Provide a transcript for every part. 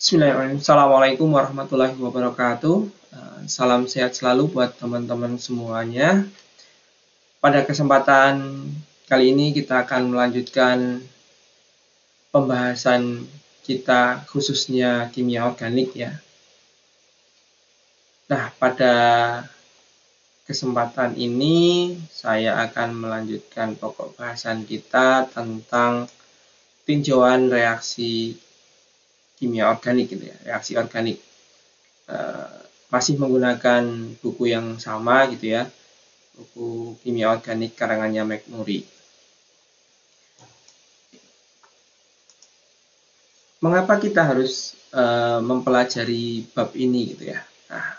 Bismillahirrahmanirrahim. Assalamualaikum warahmatullahi wabarakatuh. Salam sehat selalu buat teman-teman semuanya. Pada kesempatan kali ini kita akan melanjutkan pembahasan kita khususnya kimia organik ya. Nah, pada kesempatan ini saya akan melanjutkan pokok bahasan kita tentang tinjauan reaksi kimia organik gitu ya, reaksi organik. Masih menggunakan buku yang sama gitu ya, buku kimia organik karangannya McMurray. Mengapa kita harus mempelajari bab ini gitu ya? Nah,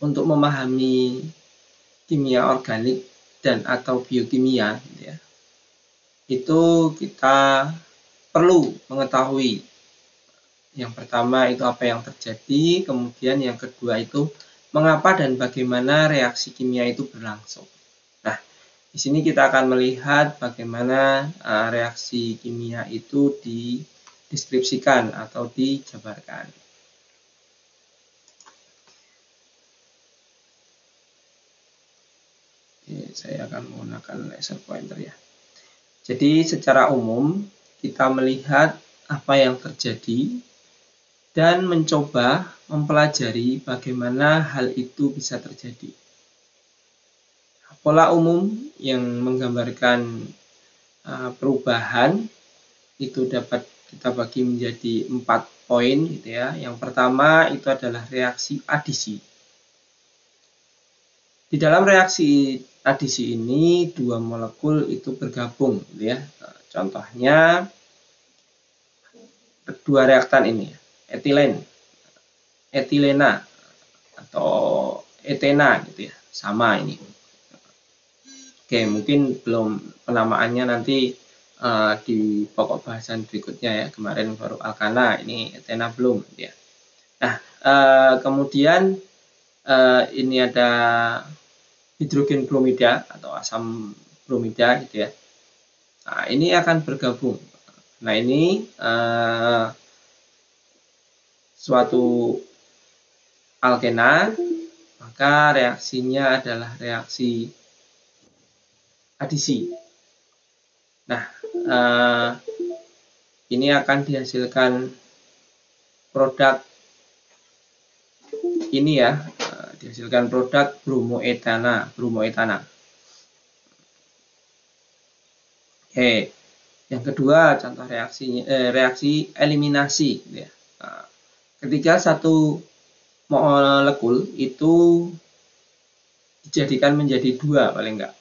untuk memahami kimia organik dan atau biokimia gitu ya, itu kita perlu mengetahui yang pertama itu apa yang terjadi, kemudian yang kedua itu mengapa dan bagaimana reaksi kimia itu berlangsung. Nah, di sini kita akan melihat bagaimana reaksi kimia itu dideskripsikan atau dijabarkan. Oke, saya akan menggunakan laser pointer ya. Jadi secara umum kita melihat apa yang terjadi dan mencoba mempelajari bagaimana hal itu bisa terjadi. Pola umum yang menggambarkan perubahan itu dapat kita bagi menjadi 4 poin gitu ya. Yang pertama itu adalah reaksi adisi. Di dalam reaksi adisi ini dua molekul itu bergabung gitu ya. Contohnya dua reaktan ini, etilena atau etena gitu ya, sama ini. Oke, mungkin belum penamaannya nanti di pokok bahasan berikutnya ya. Kemarin baru alkana, ini etena belum gitu ya. Nah, kemudian ini ada hidrogen bromida atau asam bromida gitu ya. Nah, ini akan bergabung. Nah, ini suatu alkena, maka reaksinya adalah reaksi adisi. Nah, ini akan dihasilkan produk ini ya, dihasilkan produk bromoetana. Oke, yang kedua contoh reaksi eliminasi ya. Ketika satu molekul itu dijadikan menjadi dua paling enggak.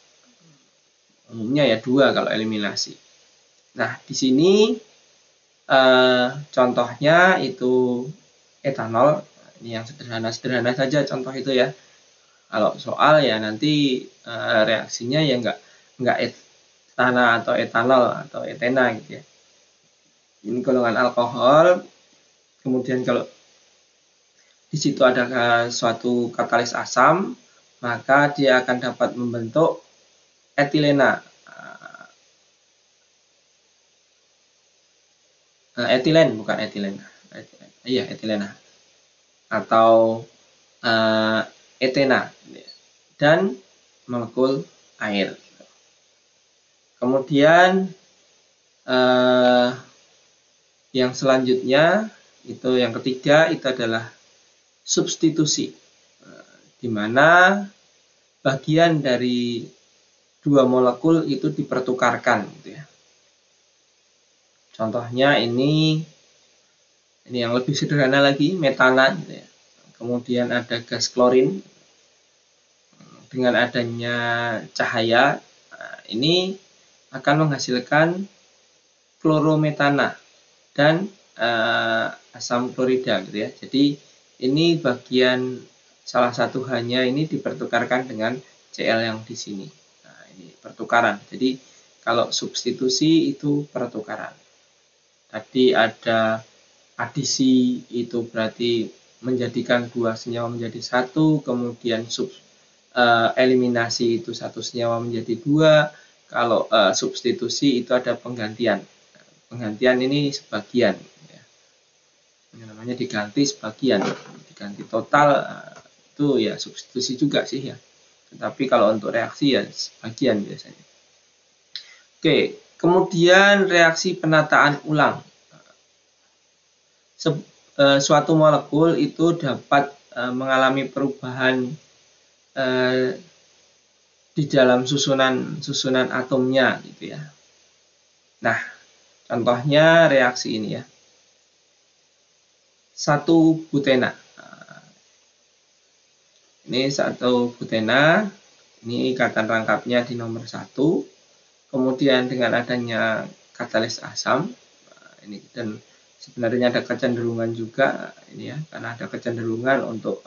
Umumnya ya dua kalau eliminasi. Nah, di sini contohnya itu etanol. Ini yang sederhana saja contoh itu ya. Kalau soal ya nanti reaksinya ya enggak etana atau etanol atau etena gitu ya. Ini golongan alkohol. Kemudian kalau di situ ada suatu katalis asam, maka dia akan dapat membentuk etilena. Etilen bukan etilena. Iya, etilena. Atau etena dan molekul air. Kemudian yang selanjutnya itu yang ketiga itu adalah substitusi, di mana bagian dari dua molekul itu dipertukarkan gitu ya. Contohnya ini yang lebih sederhana lagi, metana gitu ya. Kemudian ada gas klorin. Dengan adanya cahaya, ini akan menghasilkan klorometana dan asam klorida gitu ya. Jadi ini bagian salah satu hanya ini dipertukarkan dengan Cl yang di sini. Nah, ini pertukaran. Jadi kalau substitusi itu pertukaran. Tadi ada adisi, itu berarti menjadikan dua senyawa menjadi satu, kemudian eliminasi itu satu senyawa menjadi dua. Kalau substitusi itu ada penggantian. Penggantian ini sebagian ya. Ini namanya hanya diganti sebagian, diganti total itu ya substitusi juga sih ya. Tetapi kalau untuk reaksi ya sebagian biasanya. Oke, kemudian reaksi penataan ulang. Suatu molekul itu dapat mengalami perubahan di dalam susunan atomnya gitu ya. Nah, contohnya reaksi ini ya. 1-butena. Ini 1-butena, ini ikatan rangkapnya di nomor 1. Kemudian dengan adanya katalis asam, ini dan sebenarnya ada kecenderungan juga ini ya, karena ada kecenderungan untuk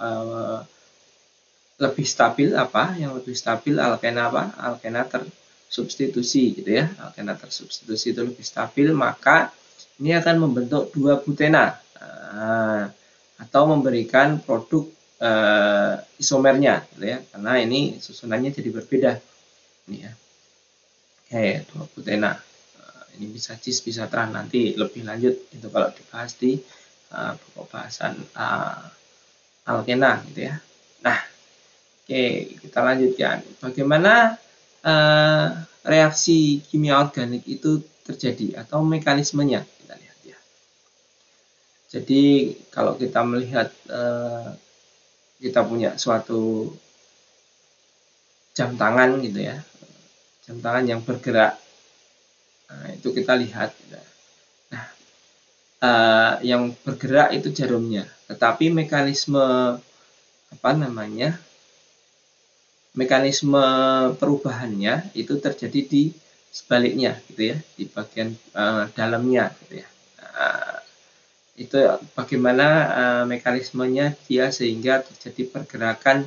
lebih stabil yang lebih stabil alkena alkena tersubstitusi gitu ya. Alkena tersubstitusi itu lebih stabil, maka ini akan membentuk 2-butena atau memberikan produk isomernya gitu ya, karena ini susunannya jadi berbeda ini ya. Oke, 2-butena. Ini bisa cis bisa trans, nanti lebih lanjut itu kalau dibahas di pokok bahasan alkena gitu ya. Nah, oke, kita lanjutkan. Bagaimana reaksi kimia organik itu terjadi atau mekanismenya, kita lihat ya. Jadi kalau kita melihat kita punya suatu jam tangan gitu ya, jam tangan yang bergerak. Nah, itu kita lihat. Nah, yang bergerak itu jarumnya, tetapi mekanisme mekanisme perubahannya itu terjadi di sebaliknya gitu ya, di bagian dalamnya gitu ya. Itu bagaimana mekanismenya dia sehingga terjadi pergerakan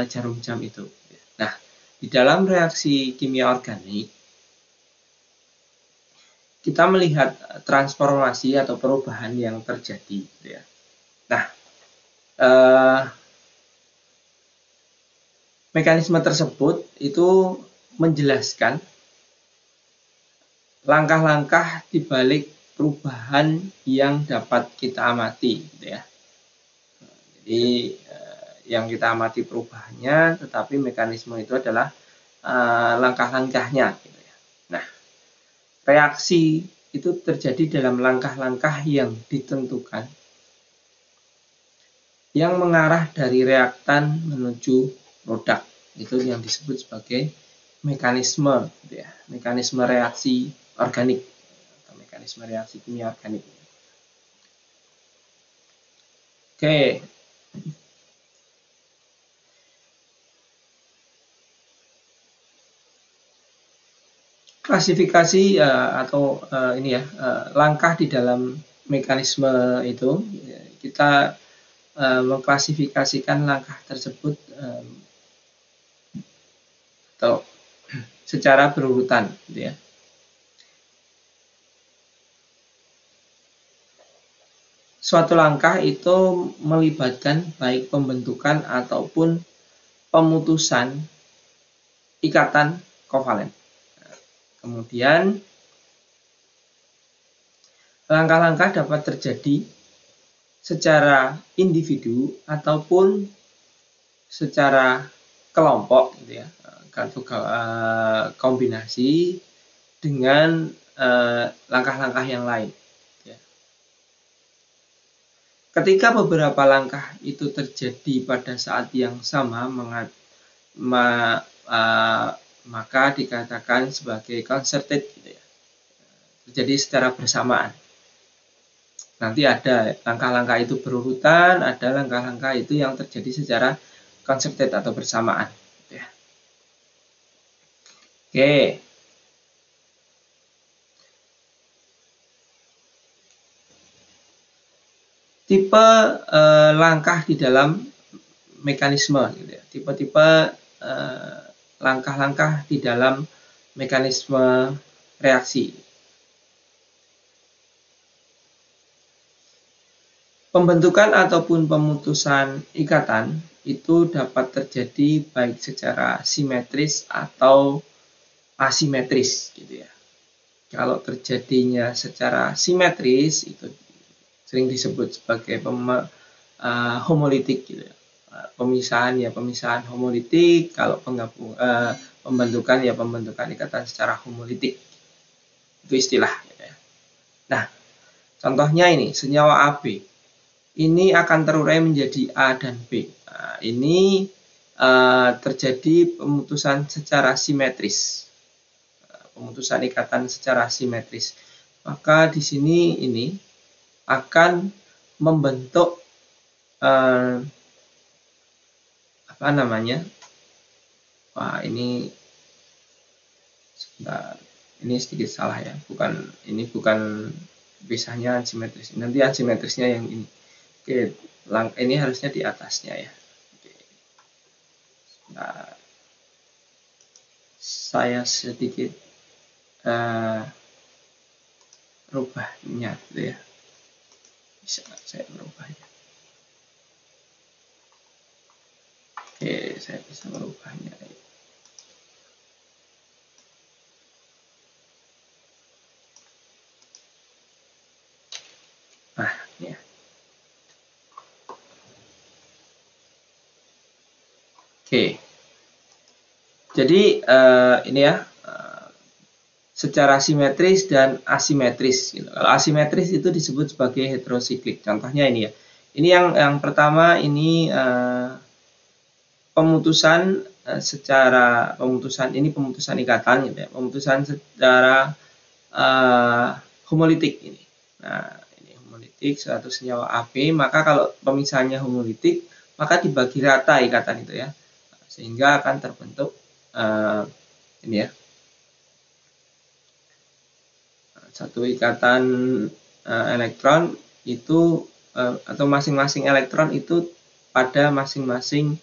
jarum jam itu. Nah, di dalam reaksi kimia organik kita melihat transformasi atau perubahan yang terjadi gitu ya. Nah, mekanisme tersebut itu menjelaskan langkah-langkah di balik perubahan yang dapat kita amati gitu ya. Jadi yang kita amati perubahannya, tetapi mekanisme itu adalah langkah-langkahnya gitu ya. Nah, reaksi itu terjadi dalam langkah-langkah yang ditentukan yang mengarah dari reaktan menuju produk. Itu yang disebut sebagai mekanisme gitu ya. Mekanisme reaksi organik atau mekanisme reaksi kimia organik. Oke. Klasifikasi atau ini ya, langkah di dalam mekanisme itu kita mengklasifikasikan langkah tersebut atau secara berurutan gitu ya. Suatu langkah itu melibatkan baik pembentukan ataupun pemutusan ikatan kovalen. Kemudian langkah-langkah dapat terjadi secara individu ataupun secara kelompok gitu ya, atau kombinasi dengan langkah-langkah yang lain. Ketika beberapa langkah itu terjadi pada saat yang sama, maka dikatakan sebagai concerted gitu ya. Terjadi secara bersamaan. Nanti ada langkah-langkah itu berurutan, ada langkah-langkah itu yang terjadi secara concerted atau bersamaan gitu ya. Oke. Tipe langkah di dalam mekanisme gitu ya. Tipe-tipe langkah-langkah di dalam mekanisme reaksi. Pembentukan ataupun pemutusan ikatan itu dapat terjadi baik secara simetris atau asimetris gitu ya. Kalau terjadinya secara simetris itu sering disebut sebagai homolitik gitu ya. Pemisahan homolitik, kalau pembentukan ikatan secara homolitik. Itu istilah gitu ya. Nah, contohnya ini senyawa AB. Ini akan terurai menjadi A dan B. Nah, ini terjadi pemutusan secara simetris. Pemutusan ikatan secara simetris. Maka di sini ini akan membentuk apa namanya? Wah, ini sebentar. Ini sedikit salah ya. Ini bukan pisahnya asimetris. Nanti asimetrisnya yang ini. Oke, ini harusnya di atasnya ya. Oke. Nah, saya sedikit rubahnya gitu ya. Bisa saya merubahnya? Oke, saya bisa merubahnya. Nah, ya. Oke. Jadi ini ya, secara simetris dan asimetris. Gitu. Kalau asimetris itu disebut sebagai heterosiklik. Contohnya ini ya. Ini yang pertama ini pemutusan ikatan gitu ya. Pemutusan secara homolitik ini. Nah, ini homolitik suatu senyawa AB, maka kalau pemisahannya homolitik, maka dibagi rata ikatan itu ya. Sehingga akan terbentuk ini ya. Satu ikatan elektron itu atau masing-masing elektron itu pada masing-masing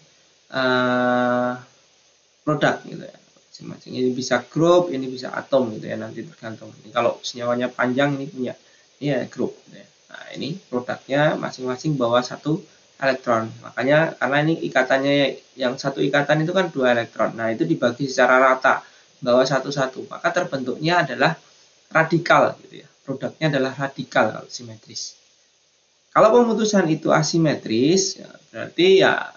produk gitu ya. Masing-masing ini bisa grup, ini bisa atom gitu ya, nanti tergantung. Ini kalau senyawanya panjang ini punya grup gitu ya. Nah, ini produknya masing-masing bawa satu elektron. Makanya karena ini ikatannya yang satu ikatan itu kan 2 elektron. Nah, itu dibagi secara rata, bawa satu-satu. Maka terbentuknya adalah radikal gitu ya. Produknya adalah radikal kalau simetris. Kalau pemutusan itu asimetris, ya berarti ya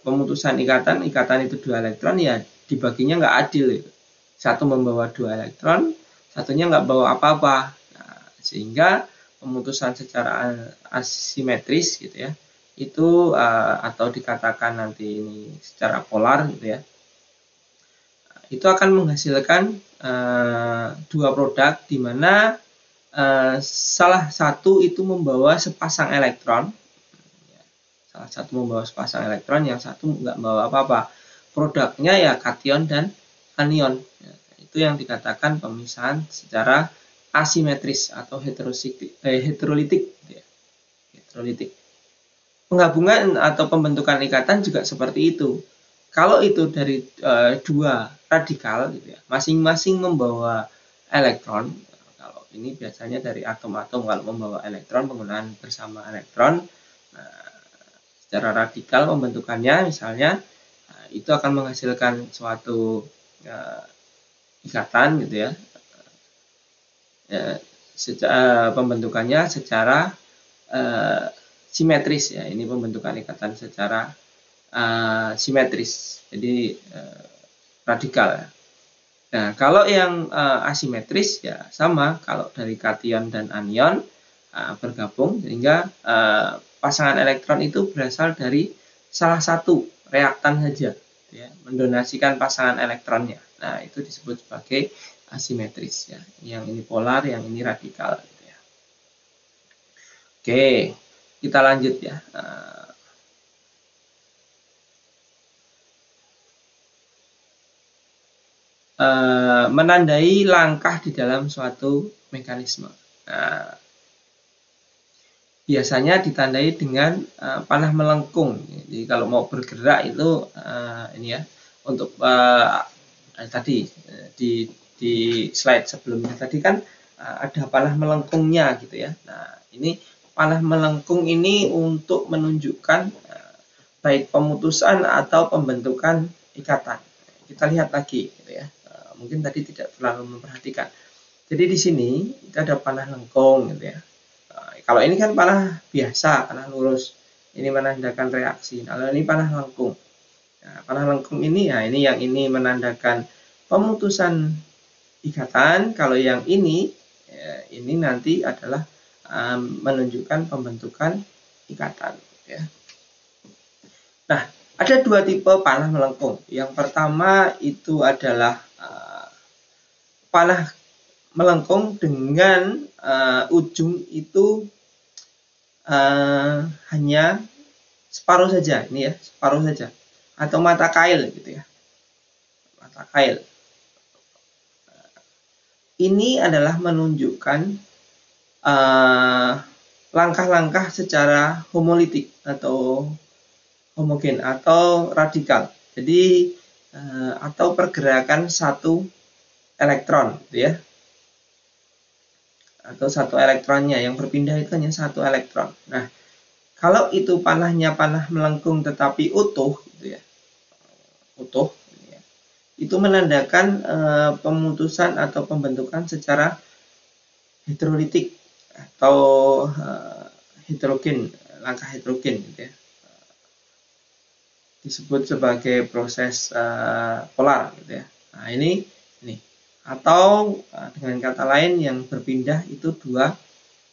pemutusan ikatan itu 2 elektron ya dibaginya nggak adil gitu. Satu membawa 2 elektron, satunya nggak bawa apa-apa. Nah, sehingga pemutusan secara asimetris gitu ya, itu atau dikatakan nanti ini secara polar gitu ya, itu akan menghasilkan dua produk di mana salah satu itu membawa sepasang elektron, salah satu membawa sepasang elektron, yang satu nggak membawa apa-apa. Produknya ya kation dan anion. Ya, itu yang dikatakan pemisahan secara asimetris atau heterolitik. Ya. Heterolitik. Penggabungan atau pembentukan ikatan juga seperti itu. Kalau itu dari dua radikal, gitu ya, masing-masing membawa elektron. Kalau ini biasanya dari atom-atom kalau membawa elektron, penggunaan bersama elektron. Nah, secara radikal pembentukannya misalnya itu akan menghasilkan suatu ikatan gitu ya, pembentukannya secara simetris ya. Ini pembentukan ikatan secara simetris, jadi radikal. Nah, kalau yang asimetris ya sama, kalau dari kation dan anion bergabung sehingga pasangan elektron itu berasal dari salah satu reaktan saja ya, mendonasikan pasangan elektronnya. Nah, itu disebut sebagai asimetris ya. Yang ini polar, yang ini radikal gitu ya. Oke, kita lanjut ya. Menandai langkah di dalam suatu mekanisme. Nah, biasanya ditandai dengan panah melengkung. Jadi kalau mau bergerak itu ini ya, untuk tadi di slide sebelumnya tadi kan ada panah melengkungnya gitu ya. Nah, ini panah melengkung ini untuk menunjukkan baik pemutusan atau pembentukan ikatan. Kita lihat lagi gitu ya. Mungkin tadi tidak terlalu memperhatikan. Jadi di sini kita ada panah lengkung gitu ya. Kalau ini kan panah biasa, panah lurus, ini menandakan reaksi. Kalau ini panah lengkung. Nah, panah lengkung ini, ya ini yang ini menandakan pemutusan ikatan. Kalau yang ini, ya, ini nanti adalah menunjukkan pembentukan ikatan. Ya. Nah, ada dua tipe panah melengkung. Yang pertama itu adalah panah melengkung dengan ujung itu hanya separuh saja, ini ya, separuh saja, atau mata kail gitu ya, mata kail. Ini adalah menunjukkan langkah-langkah secara homolitik atau homogen atau radikal. Jadi atau pergerakan satu elektron, gitu ya, atau satu elektronnya yang berpindah itu hanya satu elektron. Nah, kalau itu panahnya panah melengkung tetapi utuh, gitu ya, utuh, ya, itu menandakan pemutusan atau pembentukan secara hidrolitik atau hidrogen, langkah hidrogen, gitu ya, disebut sebagai proses polar, gitu ya. Nah, ini atau dengan kata lain yang berpindah itu dua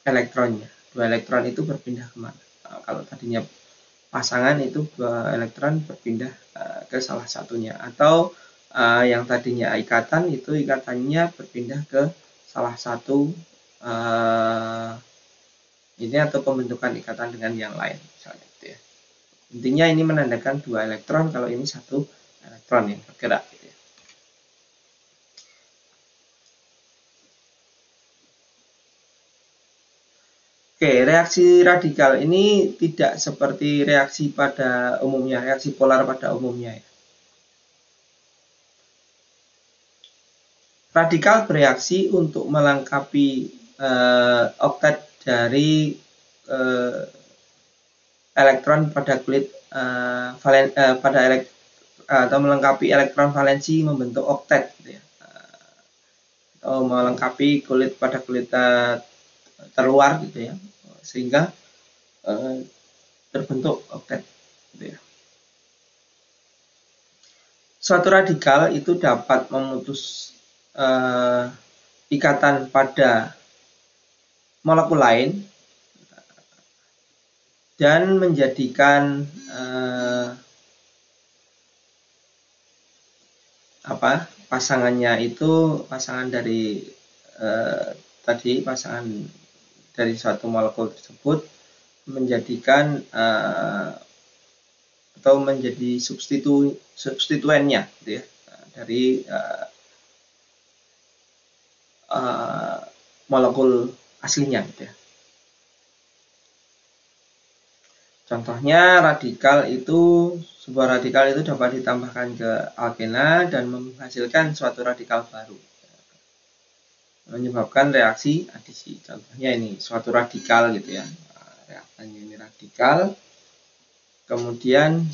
elektronnya. Dua elektron itu berpindah kemana? Kalau tadinya pasangan itu dua elektron berpindah ke salah satunya, atau yang tadinya ikatan itu ikatannya berpindah ke salah satu ini atau pembentukan ikatan dengan yang lain, misalnya gitu ya. Intinya ini menandakan dua elektron, kalau ini satu elektron yang bergerak. Gitu ya. Oke, reaksi radikal ini tidak seperti reaksi pada umumnya, reaksi polar pada umumnya. Ya. Radikal bereaksi untuk melengkapi oktet dari elektron pada kulit atau melengkapi elektron valensi membentuk oktet, gitu ya. Atau melengkapi kulit pada kulit terluar, gitu ya, sehingga terbentuk oktet, gitu ya. Suatu radikal itu dapat memutus ikatan pada molekul lain dan menjadikan pasangannya itu pasangan dari tadi pasangan dari suatu molekul tersebut menjadikan atau menjadi substituennya, gitu ya, dari molekul aslinya, gitu ya. Contohnya sebuah radikal itu dapat ditambahkan ke alkena dan menghasilkan suatu radikal baru, menyebabkan reaksi adisi. Contohnya ini suatu radikal, gitu ya, reaktannya ini radikal, kemudian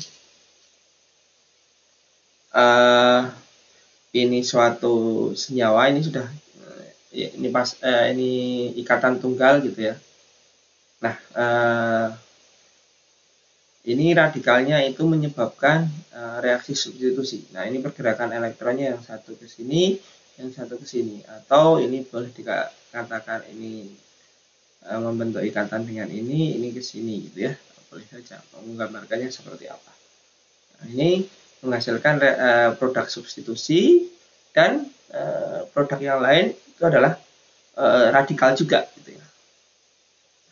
ini suatu senyawa, ini sudah ini ikatan tunggal, gitu ya. Nah, ini radikalnya itu menyebabkan reaksi substitusi. Nah, ini pergerakan elektronnya yang satu ke sini, yang satu ke sini, atau ini boleh dikatakan ini membentuk ikatan dengan ini ke sini, gitu ya. Boleh saja menggambarkannya seperti apa. Nah, ini menghasilkan produk substitusi, dan produk yang lain itu adalah radikal juga, gitu ya.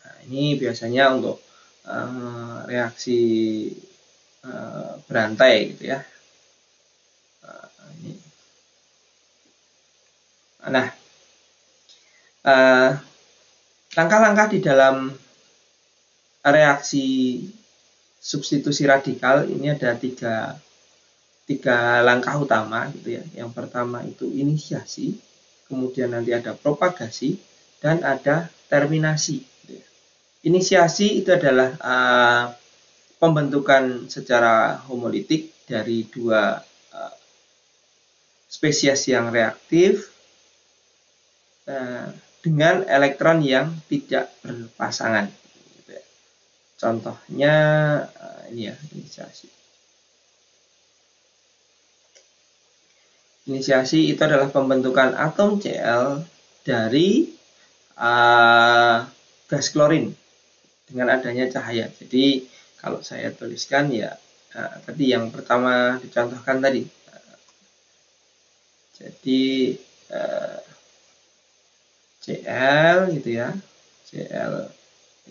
Nah, ini biasanya untuk reaksi berantai, gitu ya. Nah, langkah-langkah di dalam reaksi substitusi radikal ini ada tiga langkah utama, gitu ya. Yang pertama itu inisiasi, kemudian nanti ada propagasi, dan ada terminasi. Gitu ya. Inisiasi itu adalah pembentukan secara homolitik dari dua spesies yang reaktif. dengan elektron yang tidak berpasangan. Contohnya ini ya, inisiasi. Inisiasi itu adalah pembentukan atom Cl dari gas klorin dengan adanya cahaya. Jadi kalau saya tuliskan ya tadi yang pertama dicontohkan tadi. Jadi Cl gitu ya, Cl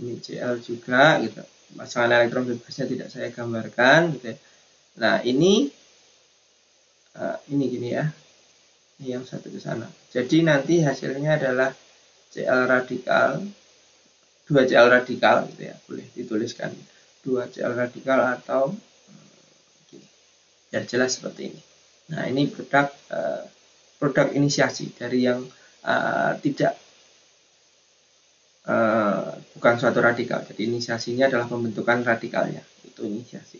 ini Cl juga gitu. Pasangan elektron bebasnya tidak saya gambarkan gitu ya. Nah ini gini ya, ini yang satu ke sana. Jadi nanti hasilnya adalah Cl radikal, 2 Cl radikal gitu ya, boleh dituliskan 2 Cl radikal atau gini, biar jelas seperti ini. Nah ini produk inisiasi dari yang tidak bukan suatu radikal. Jadi inisiasinya adalah pembentukan radikalnya, itu inisiasi.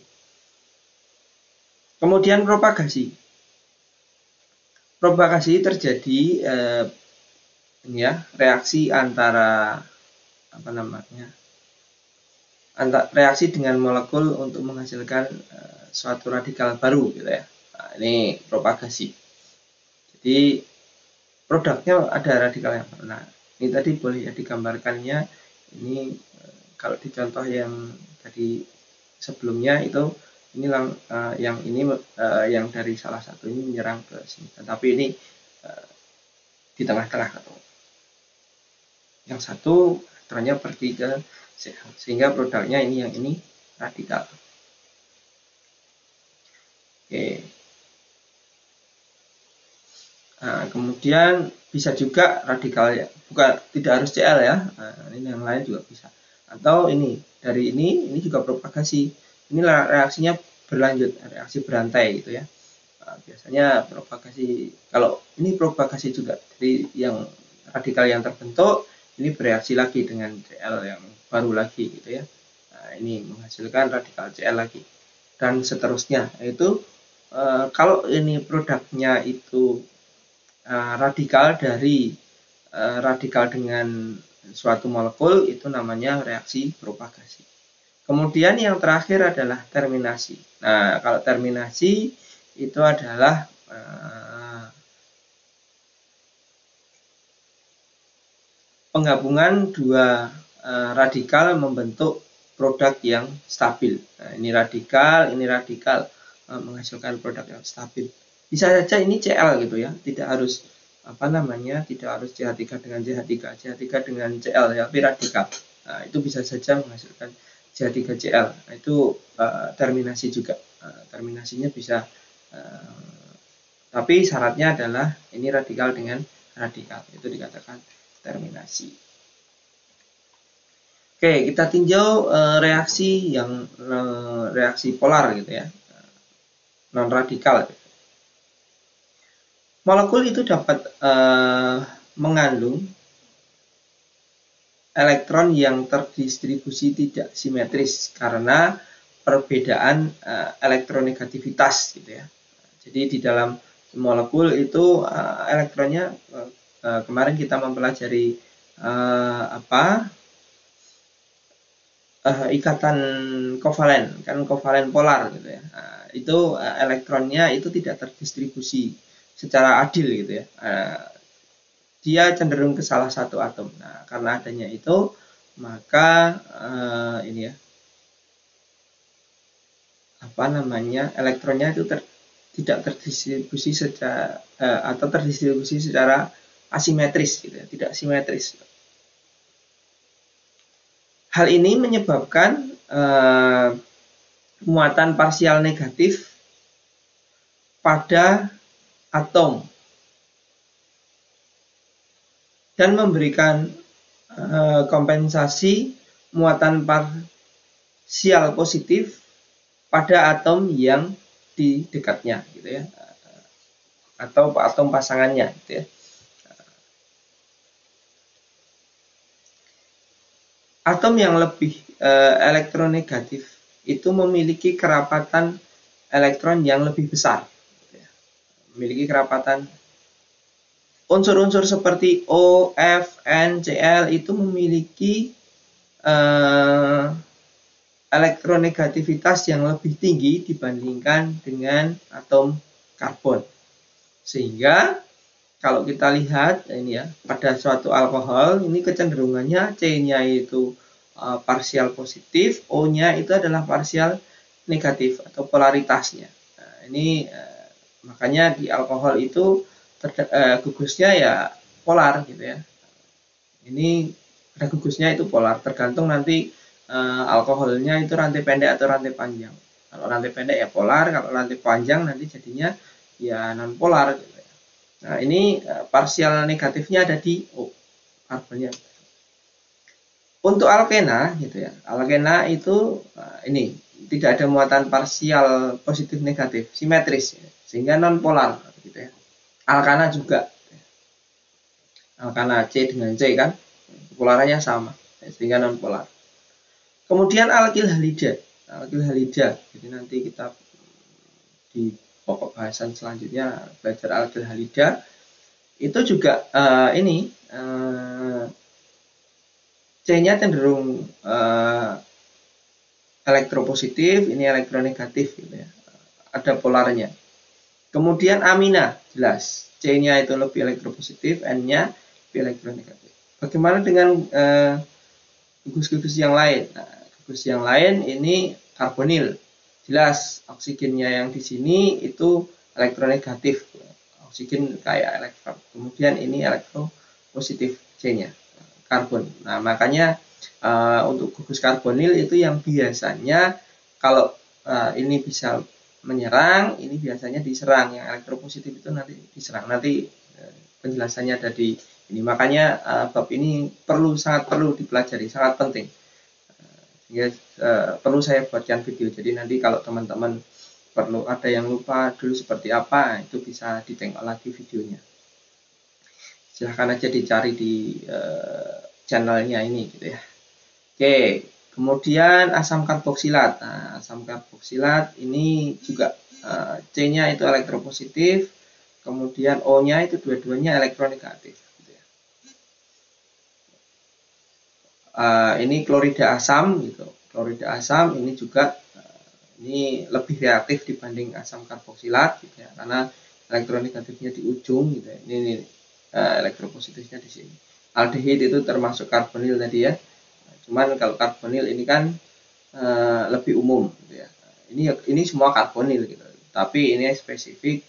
Kemudian propagasi. Propagasi terjadi ini ya, reaksi antara reaksi dengan molekul untuk menghasilkan suatu radikal baru gitu ya. Nah, ini propagasi. Jadi produknya ada radikal yang baru. Nah, ini tadi boleh ya digambarkannya. Ini kalau di contoh yang tadi sebelumnya itu ini yang ini yang dari salah satu ini menyerang ke sini, tetapi ini di tengah-tengah atau yang satu elektronnya pergi ke CH, sehingga produknya ini yang ini radikal. Oke. Nah, kemudian bisa juga radikal ya, bukan tidak harus Cl ya. Nah, ini yang lain juga bisa. Atau ini dari ini juga propagasi. Ini reaksinya berlanjut, reaksi berantai gitu ya. Nah, biasanya propagasi, kalau ini propagasi juga dari yang radikal yang terbentuk ini bereaksi lagi dengan Cl yang baru lagi gitu ya. Nah, ini menghasilkan radikal Cl lagi dan seterusnya. Yaitu kalau ini produknya itu radikal dari radikal dengan suatu molekul, itu namanya reaksi propagasi. Kemudian yang terakhir adalah terminasi. Nah, kalau terminasi itu adalah penggabungan dua radikal membentuk produk yang stabil. Nah, ini radikal menghasilkan produk yang stabil. Bisa saja ini Cl gitu ya, tidak harus tidak harus CH3 dengan CH3, CH3 dengan Cl ya, tapi radikal. Nah, itu bisa saja menghasilkan CH3Cl. Nah, itu terminasi juga. Terminasinya bisa tapi syaratnya adalah ini radikal dengan radikal, itu dikatakan terminasi. Oke, kita tinjau reaksi yang reaksi polar gitu ya, non radikal. Molekul itu dapat mengandung elektron yang terdistribusi tidak simetris karena perbedaan elektronegativitas gitu ya. Jadi di dalam molekul itu elektronnya kemarin kita mempelajari ikatan kovalen, kan kovalen polar gitu ya. Nah, itu elektronnya itu tidak terdistribusi secara adil gitu ya. Dia cenderung ke salah satu atom. Nah, karena adanya itu maka ini ya elektronnya itu tidak terdistribusi secara atau terdistribusi secara asimetris gitu ya, tidak simetris. Hal ini menyebabkan muatan parsial negatif pada atom dan memberikan kompensasi muatan parsial positif pada atom yang di dekatnya gitu ya, atau atom pasangannya gitu ya. Atom yang lebih elektronegatif itu memiliki kerapatan elektron yang lebih besar, gitu ya. Memiliki kerapatan unsur-unsur seperti O, F, N, Cl itu memiliki elektronegativitas yang lebih tinggi dibandingkan dengan atom karbon. Sehingga kalau kita lihat ini ya, pada suatu alkohol ini kecenderungannya C-nya itu parsial positif, O-nya itu adalah parsial negatif atau polaritasnya. Nah, ini makanya di alkohol itu gugusnya ya polar gitu ya. Ini ada gugusnya itu polar, tergantung nanti alkoholnya itu rantai pendek atau rantai panjang. Kalau rantai pendek ya polar, kalau rantai panjang nanti jadinya ya non polar gitu ya. Nah, ini parsial negatifnya ada di O, karbonnya. Untuk alkena gitu ya. Alkena itu ini tidak ada muatan parsial positif negatif, simetris ya, sehingga non polar gitu ya. Alkana juga. Alkana C dengan C kan polarannya sama sehingga non polar. Kemudian alkil halida. Alkil halida. Jadi nanti kita di pokok bahasan selanjutnya belajar alkil halida. Itu juga ini C-nya cenderung elektropositif, ini elektronegatif gitu ya. Ada polarnya. Kemudian amina, jelas. C-nya itu lebih elektropositif, N-nya lebih elektronegatif. Bagaimana dengan gugus-gugus yang lain? Nah, gugus yang lain ini karbonil. Jelas oksigennya yang di sini itu elektronegatif. Oksigen kayak elektron. Kemudian ini elektropositif C-nya, karbon. Nah, makanya untuk gugus karbonil itu yang biasanya kalau ini bisa menyerang, ini biasanya diserang. Yang elektropositif itu nanti diserang. Nanti penjelasannya ada di ini. Makanya bab ini sangat perlu dipelajari, sangat penting. Perlu saya buatkan video. Jadi nanti kalau teman-teman perlu ada yang lupa dulu seperti apa, itu bisa ditengok lagi videonya. Silahkan aja dicari di channelnya ini gitu ya. Oke, kemudian asam karboksilat. Nah, asam karboksilat ini juga C-nya itu elektropositif, kemudian O-nya itu dua-duanya elektronegatif. Gitu ya. Ini klorida asam gitu. Klorida asam ini juga ini lebih reaktif dibanding asam karboksilat gitu ya, karena elektronegatifnya di ujung gitu ya. Ini elektropositifnya di sini. Aldehid itu termasuk karbonil tadi ya. Cuman kalau karbonil ini kan lebih umum gitu ya. Ini semua karbonil gitu. Tapi ini spesifik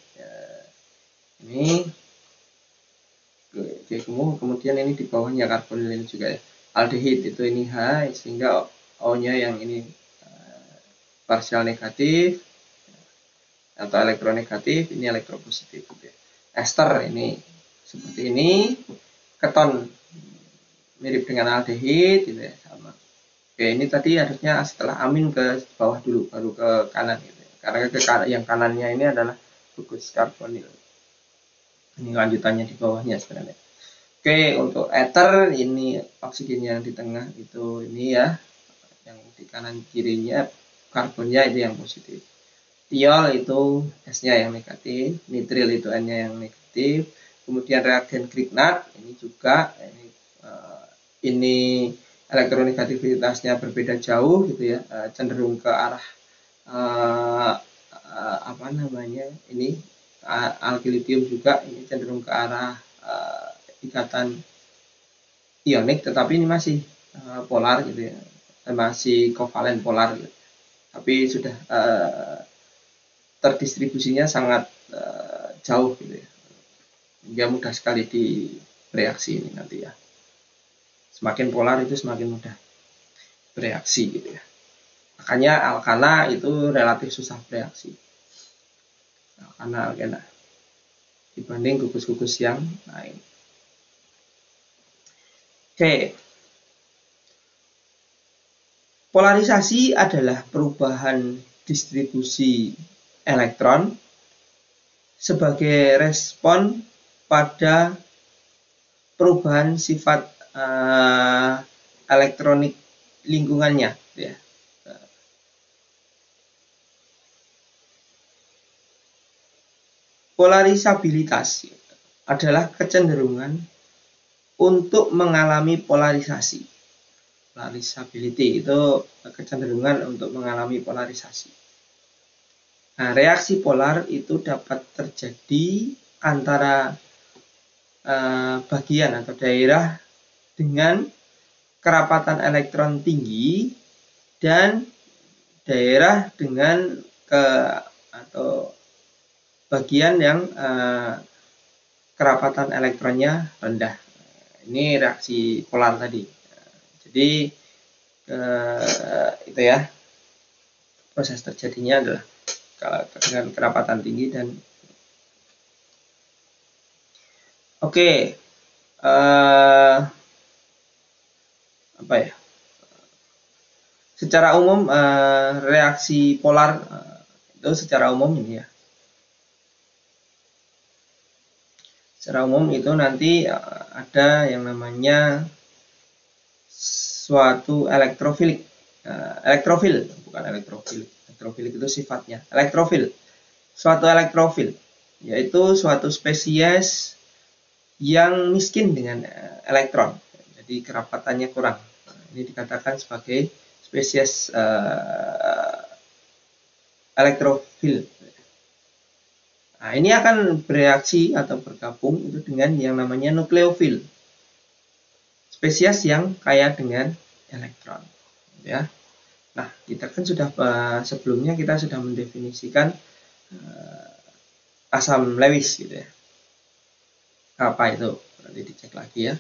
ini kemudian ini di bawahnya karbonil ini juga ya. Aldehid itu ini H sehingga O-nya yang ini parsial negatif atau elektronegatif, ini elektropositif gitu ya. Ester ini seperti ini, keton mirip dengan aldehid gitu ya, sama. Oke, ini tadi harusnya setelah amin ke bawah dulu baru ke kanan gitu ya. Karena yang kanannya ini adalah gugus karbonil. Ini lanjutannya di bawahnya sebenarnya. Oke, untuk ether ini oksigen yang di tengah itu ini ya, yang di kanan kirinya karbonnya itu yang positif. Tiol itu S-nya yang negatif, nitril itu N-nya yang negatif. Kemudian reagen Grignard ini juga ini elektronegativitasnya berbeda jauh gitu ya, cenderung ke arah apa namanya ini alkylitium juga ini cenderung ke arah ikatan ionik, tetapi ini masih polar gitu ya, masih kovalen polar gitu. Tapi sudah terdistribusinya sangat jauh gitu ya. Dia mudah sekali bereaksi ini nanti ya. Semakin polar itu semakin mudah bereaksi gitu ya. Makanya alkana itu relatif susah bereaksi. Alkana dibanding gugus-gugus yang lain. Oke. Polarisasi adalah perubahan distribusi elektron sebagai respon pada perubahan sifat elektronik lingkungannya ya. Polarisabilitas adalah kecenderungan untuk mengalami polarisasi. Polarisability itu kecenderungan untuk mengalami polarisasi. Nah, reaksi polar itu dapat terjadi antara bagian atau daerah dengan kerapatan elektron tinggi dan daerah dengan atau bagian yang kerapatan elektronnya rendah. Ini reaksi polar tadi. Jadi itu ya, proses terjadinya adalah dengan kerapatan tinggi dan apa ya? Secara umum reaksi polar itu secara umum ini ya. Secara umum itu nanti ada yang namanya suatu elektrofilik. Elektrofil, bukan elektrofilik. Elektrofilik itu sifatnya. Elektrofil. Suatu elektrofil, yaitu suatu spesies yang miskin dengan elektron. Jadi kerapatannya kurang. Ini dikatakan sebagai spesies elektrofil. Nah, ini akan bereaksi atau bergabung itu dengan yang namanya nukleofil. Spesies yang kaya dengan elektron, ya. Nah, kita kan sudah sebelumnya kita sudah mendefinisikan asam Lewis gitu ya. Apa itu? Nanti dicek lagi ya.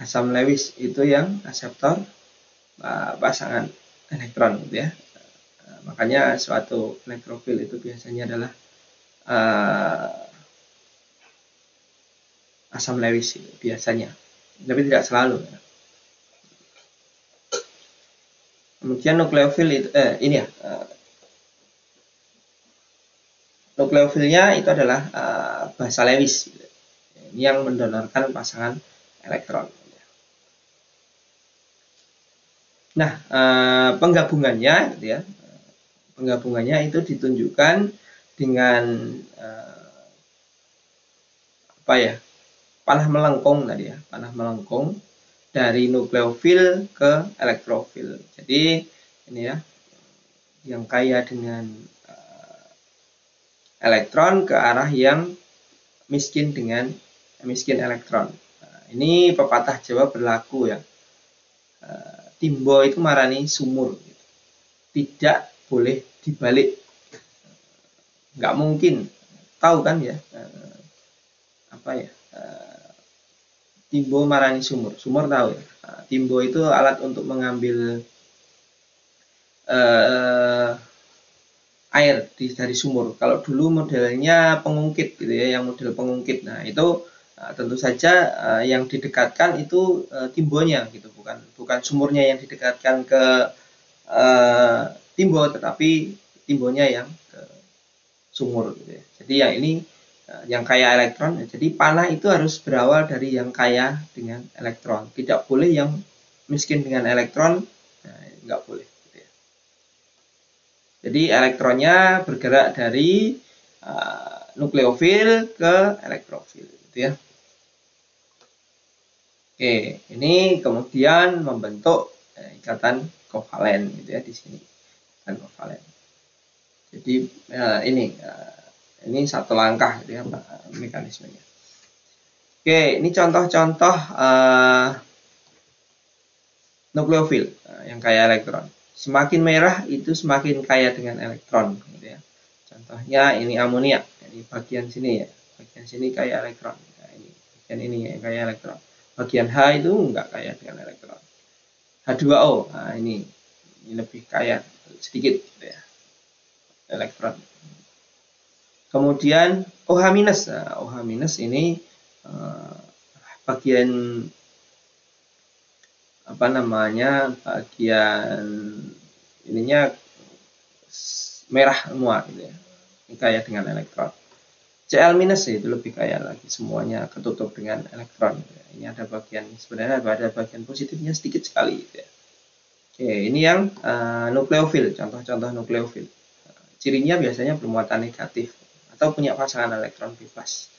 Asam Lewis itu yang aseptor pasangan elektron gitu ya. Makanya suatu elektrofil itu biasanya adalah asam Lewis gitu, biasanya, tapi tidak selalu. Kemudian nukleofil itu ini ya, nukleofilnya itu adalah basa Lewis gitu, yang mendonorkan pasangan elektron. Nah, penggabungannya gitu ya. Penggabungannya itu ditunjukkan dengan panah melengkung tadi ya, panah melengkung dari nukleofil ke elektrofil. Jadi ini ya, yang kaya dengan elektron ke arah yang miskin dengan miskin elektron. Nah, ini pepatah Jawa berlaku ya. Timbo itu marani sumur, tidak boleh dibalik. Nggak mungkin, tahu kan ya, timbo marani sumur. Sumur tahu ya. Timbo itu alat untuk mengambil air dari sumur. Kalau dulu modelnya pengungkit gitu ya, yang model pengungkit. Nah, itu tentu saja yang didekatkan itu timbonya gitu, bukan sumurnya yang didekatkan ke timbo, tetapi timbonya yang ke sumur gitu ya. Jadi yang ini yang kaya elektron, jadi panah itu harus berawal dari yang kaya dengan elektron, tidak boleh yang miskin dengan elektron, nggak boleh gitu ya. Jadi elektronnya bergerak dari nukleofil ke elektrofil gitu ya. Oke, ini kemudian membentuk ikatan kovalen gitu ya di sini, ikatan kovalen. Jadi ini satu langkah gitu ya mekanismenya. Oke, ini contoh-contoh nukleofil yang kaya elektron. Semakin merah itu semakin kaya dengan elektron gitu ya. Contohnya ini amonia, ini bagian sini ya, bagian sini kaya elektron. Nah, ini bagian ini yang kaya elektron. Bagian H itu enggak kaya dengan elektron. H2O, nah ini lebih kaya sedikit gitu ya, elektron. Kemudian OH-, nah, OH- ini bagian bagian ininya merah semua gitu ya, ini kaya dengan elektron. Cl- itu lebih kaya lagi, semuanya ketutup dengan elektron gitu ya. Ini ada bagian, sebenarnya ada bagian positifnya sedikit sekali gitu ya. Oke, ini yang nukleofil, contoh-contoh nukleofil. Cirinya biasanya bermuatan negatif atau punya pasangan elektron bebas.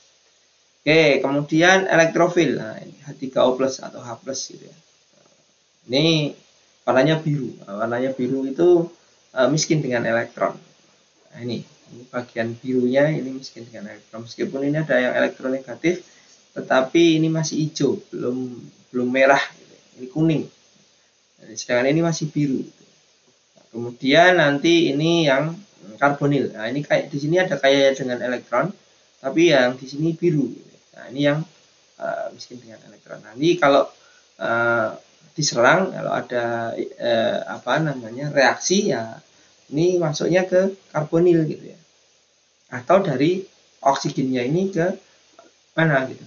Oke, kemudian elektrofil. Nah, ini H3O+ atau H+ gitu ya. Ini warnanya biru. Nah, warnanya biru itu miskin dengan elektron. Nah, ini bagian birunya ini miskin dengan elektron. Meskipun ini ada yang elektronegatif, tetapi ini masih hijau, belum merah. Gitu. Ini kuning. Nah, sedangkan ini masih biru. Nah, kemudian nanti ini yang karbonil. Nah, ini kayak di sini ada kaya dengan elektron, tapi yang di sini biru. Nah, ini yang miskin dengan elektron. Nanti kalau diserang, kalau ada reaksi, ya ini masuknya ke karbonil gitu ya, atau dari oksigennya ini ke mana gitu.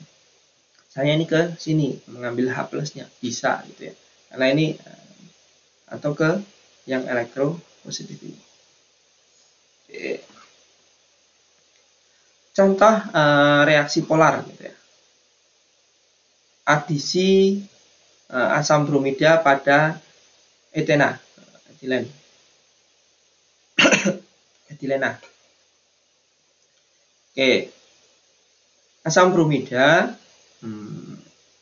Saya ini ke sini mengambil H+-nya bisa gitu ya, karena ini atau ke yang elektropositif ini. Oke. Contoh reaksi polar gitu ya. Adisi asam bromida pada etena, etilena. Oke, asam bromida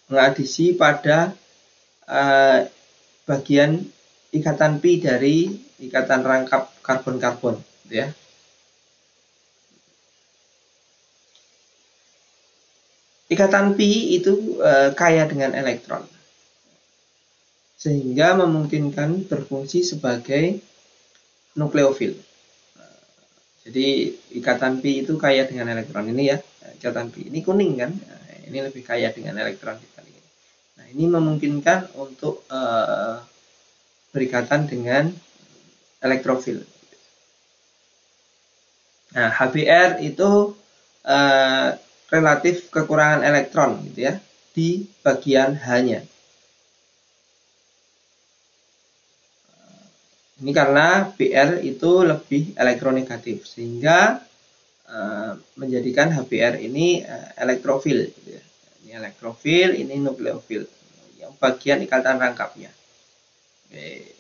mengadisi pada bagian ikatan pi dari ikatan rangkap karbon-karbon, gitu ya. Ikatan pi itu kaya dengan elektron, sehingga memungkinkan berfungsi sebagai nukleofil. Jadi ikatan pi itu kaya dengan elektron ini ya, ikatan pi ini kuning kan, ini lebih kaya dengan elektron dibanding ini. Nah, ini memungkinkan untuk berikatan dengan elektrofil. Nah, HBr itu relatif kekurangan elektron gitu ya di bagian H-nya. Ini karena Br itu lebih elektronegatif, sehingga menjadikan HBr ini elektrofil gitu ya. Ini elektrofil, ini nukleofil, yang bagian ikatan rangkapnya. Oke.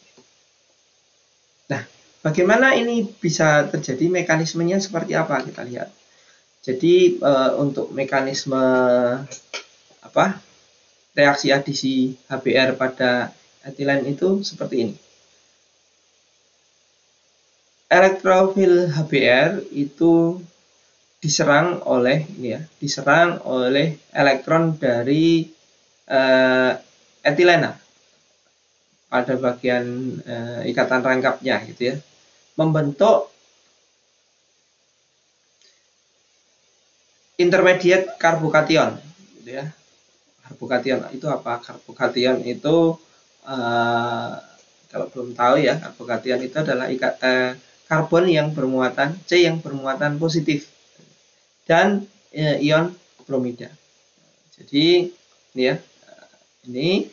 Nah, bagaimana ini bisa terjadi, mekanismenya seperti apa, kita lihat. Jadi untuk mekanisme reaksi adisi HBr pada etilen itu seperti ini. Elektrofil HBr itu diserang oleh elektron dari etilena pada bagian ikatan rangkapnya gitu ya, membentuk intermediate karbokation gitu ya. Karbokation itu apa? Karbokation itu kalau belum tahu ya, karbokation itu adalah karbon yang bermuatan C yang bermuatan positif dan ion bromida. Jadi ini ya, ini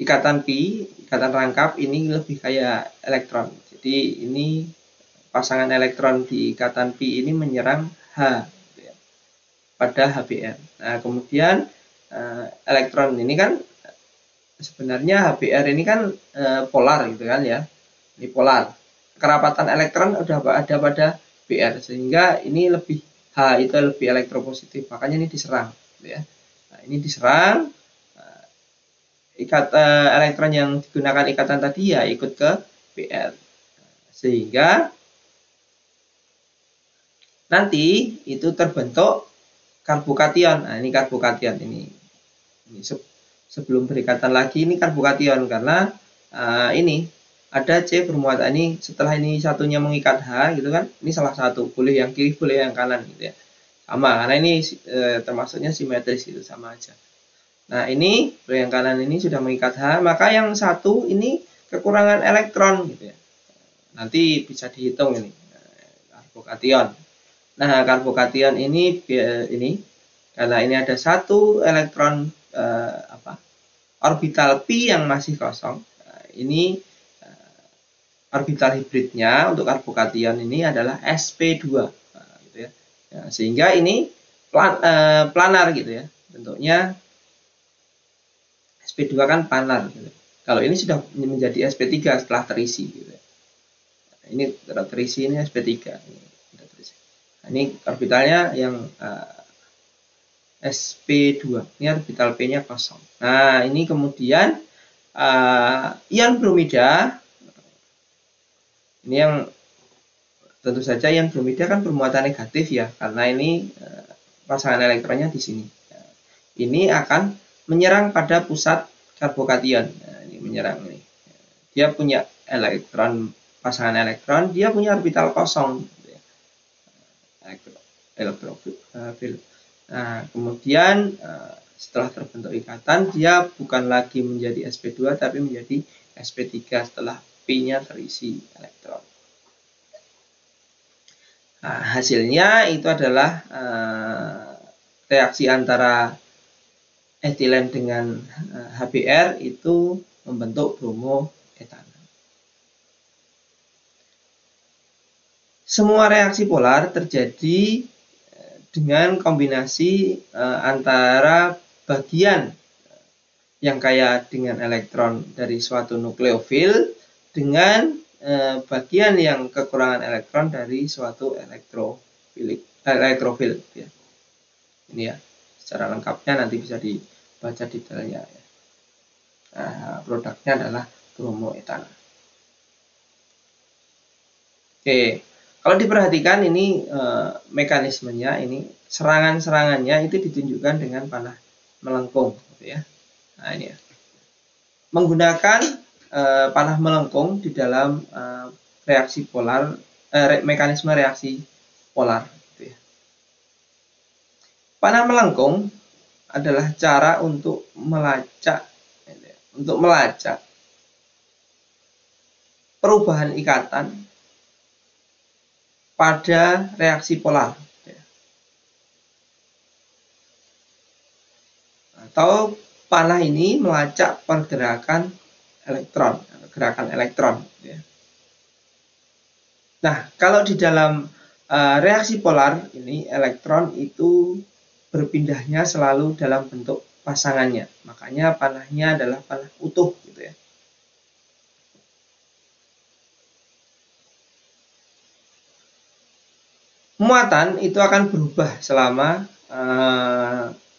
ikatan pi, ikatan rangkap ini lebih kayak elektron. Jadi ini pasangan elektron di ikatan pi ini menyerang H gitu ya, pada HBr. Nah, kemudian elektron ini kan sebenarnya HBr ini kan polar gitu kan ya. Ini polar. Kerapatan elektron udah ada pada Br, sehingga ini lebih H itu lebih elektropositif, makanya ini diserang gitu ya. Nah, ini diserang, elektron yang digunakan ikatan tadi ya ikut ke Br, sehingga nanti itu terbentuk karbokation. Nah, ini karbokation ini sebelum berikatan lagi ini karbokation, karena ini ada C bermuatan ini, setelah ini satunya mengikat H gitu kan, ini salah satu, boleh yang kiri boleh yang kanan gitu ya, sama karena ini termasuknya simetris gitu, sama aja. Nah, ini yang kanan ini sudah mengikat H, maka yang satu ini kekurangan elektron gitu ya, nanti bisa dihitung ini karbokation. Nah, karbokation ini karena ini ada satu elektron orbital pi yang masih kosong, ini orbital hibridnya untuk karbokation ini adalah sp2 gitu ya. Sehingga ini planar gitu ya, bentuknya sp2 kan planar gitu. Kalau ini sudah menjadi sp3 setelah terisi gitu ya. Ini terisi, ini sp3 ini sudah terisi. Ini orbitalnya yang sp2. Ini orbital P-nya kosong. Nah, ini kemudian ion bromida. Ini yang tentu saja ion bromida kan bermuatan negatif ya, karena ini pasangan elektronnya di sini. Ini akan menyerang pada pusat karbokation. Nah, ini menyerang ini. Dia punya elektron, pasangan elektron, dia punya orbital kosong. Elektrofil. Nah, kemudian setelah terbentuk ikatan, dia bukan lagi menjadi sp2 tapi menjadi sp3 setelah P-nya terisi elektron. Nah, hasilnya itu adalah reaksi antara etilen dengan HBr itu membentuk bromoetanol. Semua reaksi polar terjadi dengan kombinasi antara bagian yang kaya dengan elektron dari suatu nukleofil dengan bagian yang kekurangan elektron dari suatu elektrofil. Ya. Ini ya, secara lengkapnya nanti bisa dibaca detailnya. Ya. Nah, produknya adalah bromoetanol. Oke, kalau diperhatikan ini mekanismenya, ini serangan-serangannya itu ditunjukkan dengan panah melengkung, gitu ya. Nah ini ya, menggunakan panah melengkung di dalam reaksi polar, mekanisme reaksi polar. Gitu ya. Panah melengkung adalah cara untuk melacak, perubahan ikatan pada reaksi polar atau panah ini melacak pergerakan elektron, gerakan elektron. Nah, kalau di dalam reaksi polar ini elektron itu berpindahnya selalu dalam bentuk pasangannya, makanya panahnya adalah panah utuh, gitu ya. Muatan itu akan berubah selama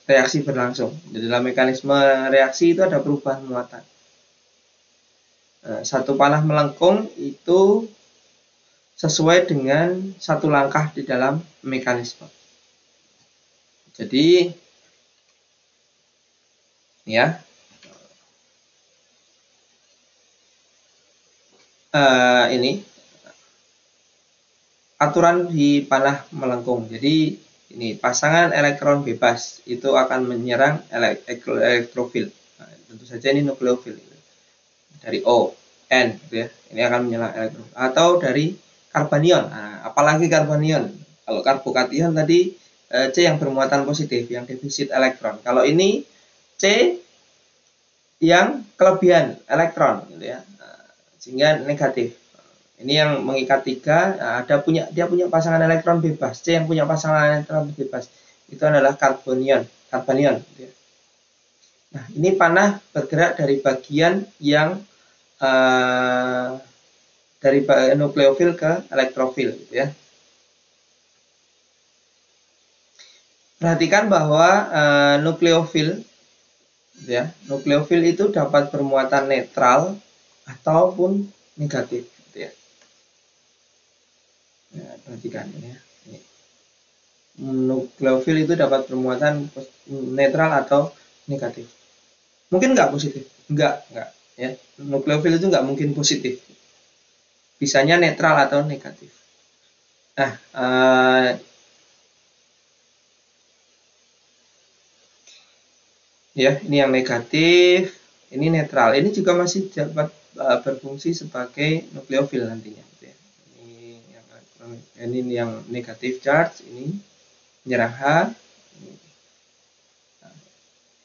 reaksi berlangsung. Di dalam mekanisme reaksi itu ada perubahan muatan. Satu panah melengkung itu sesuai dengan satu langkah di dalam mekanisme. Jadi ya, ini aturan di panah melengkung. Jadi ini pasangan elektron bebas itu akan menyerang elektrofil. Nah, tentu saja ini nukleofil dari O, N, gitu ya. Ini akan menyerang elektron. Atau dari karbanion. Nah, apalagi karbanion. Kalau karbokation tadi C yang bermuatan positif, yang defisit elektron. Kalau ini C yang kelebihan elektron, gitu ya. Nah, sehingga negatif. Ini yang mengikat tiga, nah, dia punya pasangan elektron bebas. C yang punya pasangan elektron bebas itu adalah karbanion. Gitu ya. Nah, ini panah bergerak dari bagian yang dari nukleofil ke elektrofil, gitu ya. Perhatikan bahwa nukleofil, gitu ya, nukleofil itu dapat bermuatan netral ataupun negatif. Ya, perhatikan ini ya. Nukleofil itu dapat bermuatan netral atau negatif. Mungkin nggak positif, nggak ya. Nukleofil itu nggak mungkin positif. Bisanya netral atau negatif. Nah, ya ini yang negatif, ini netral. Ini juga masih dapat berfungsi sebagai nukleofil nantinya. Ini yang negatif charge, ini menyerang H.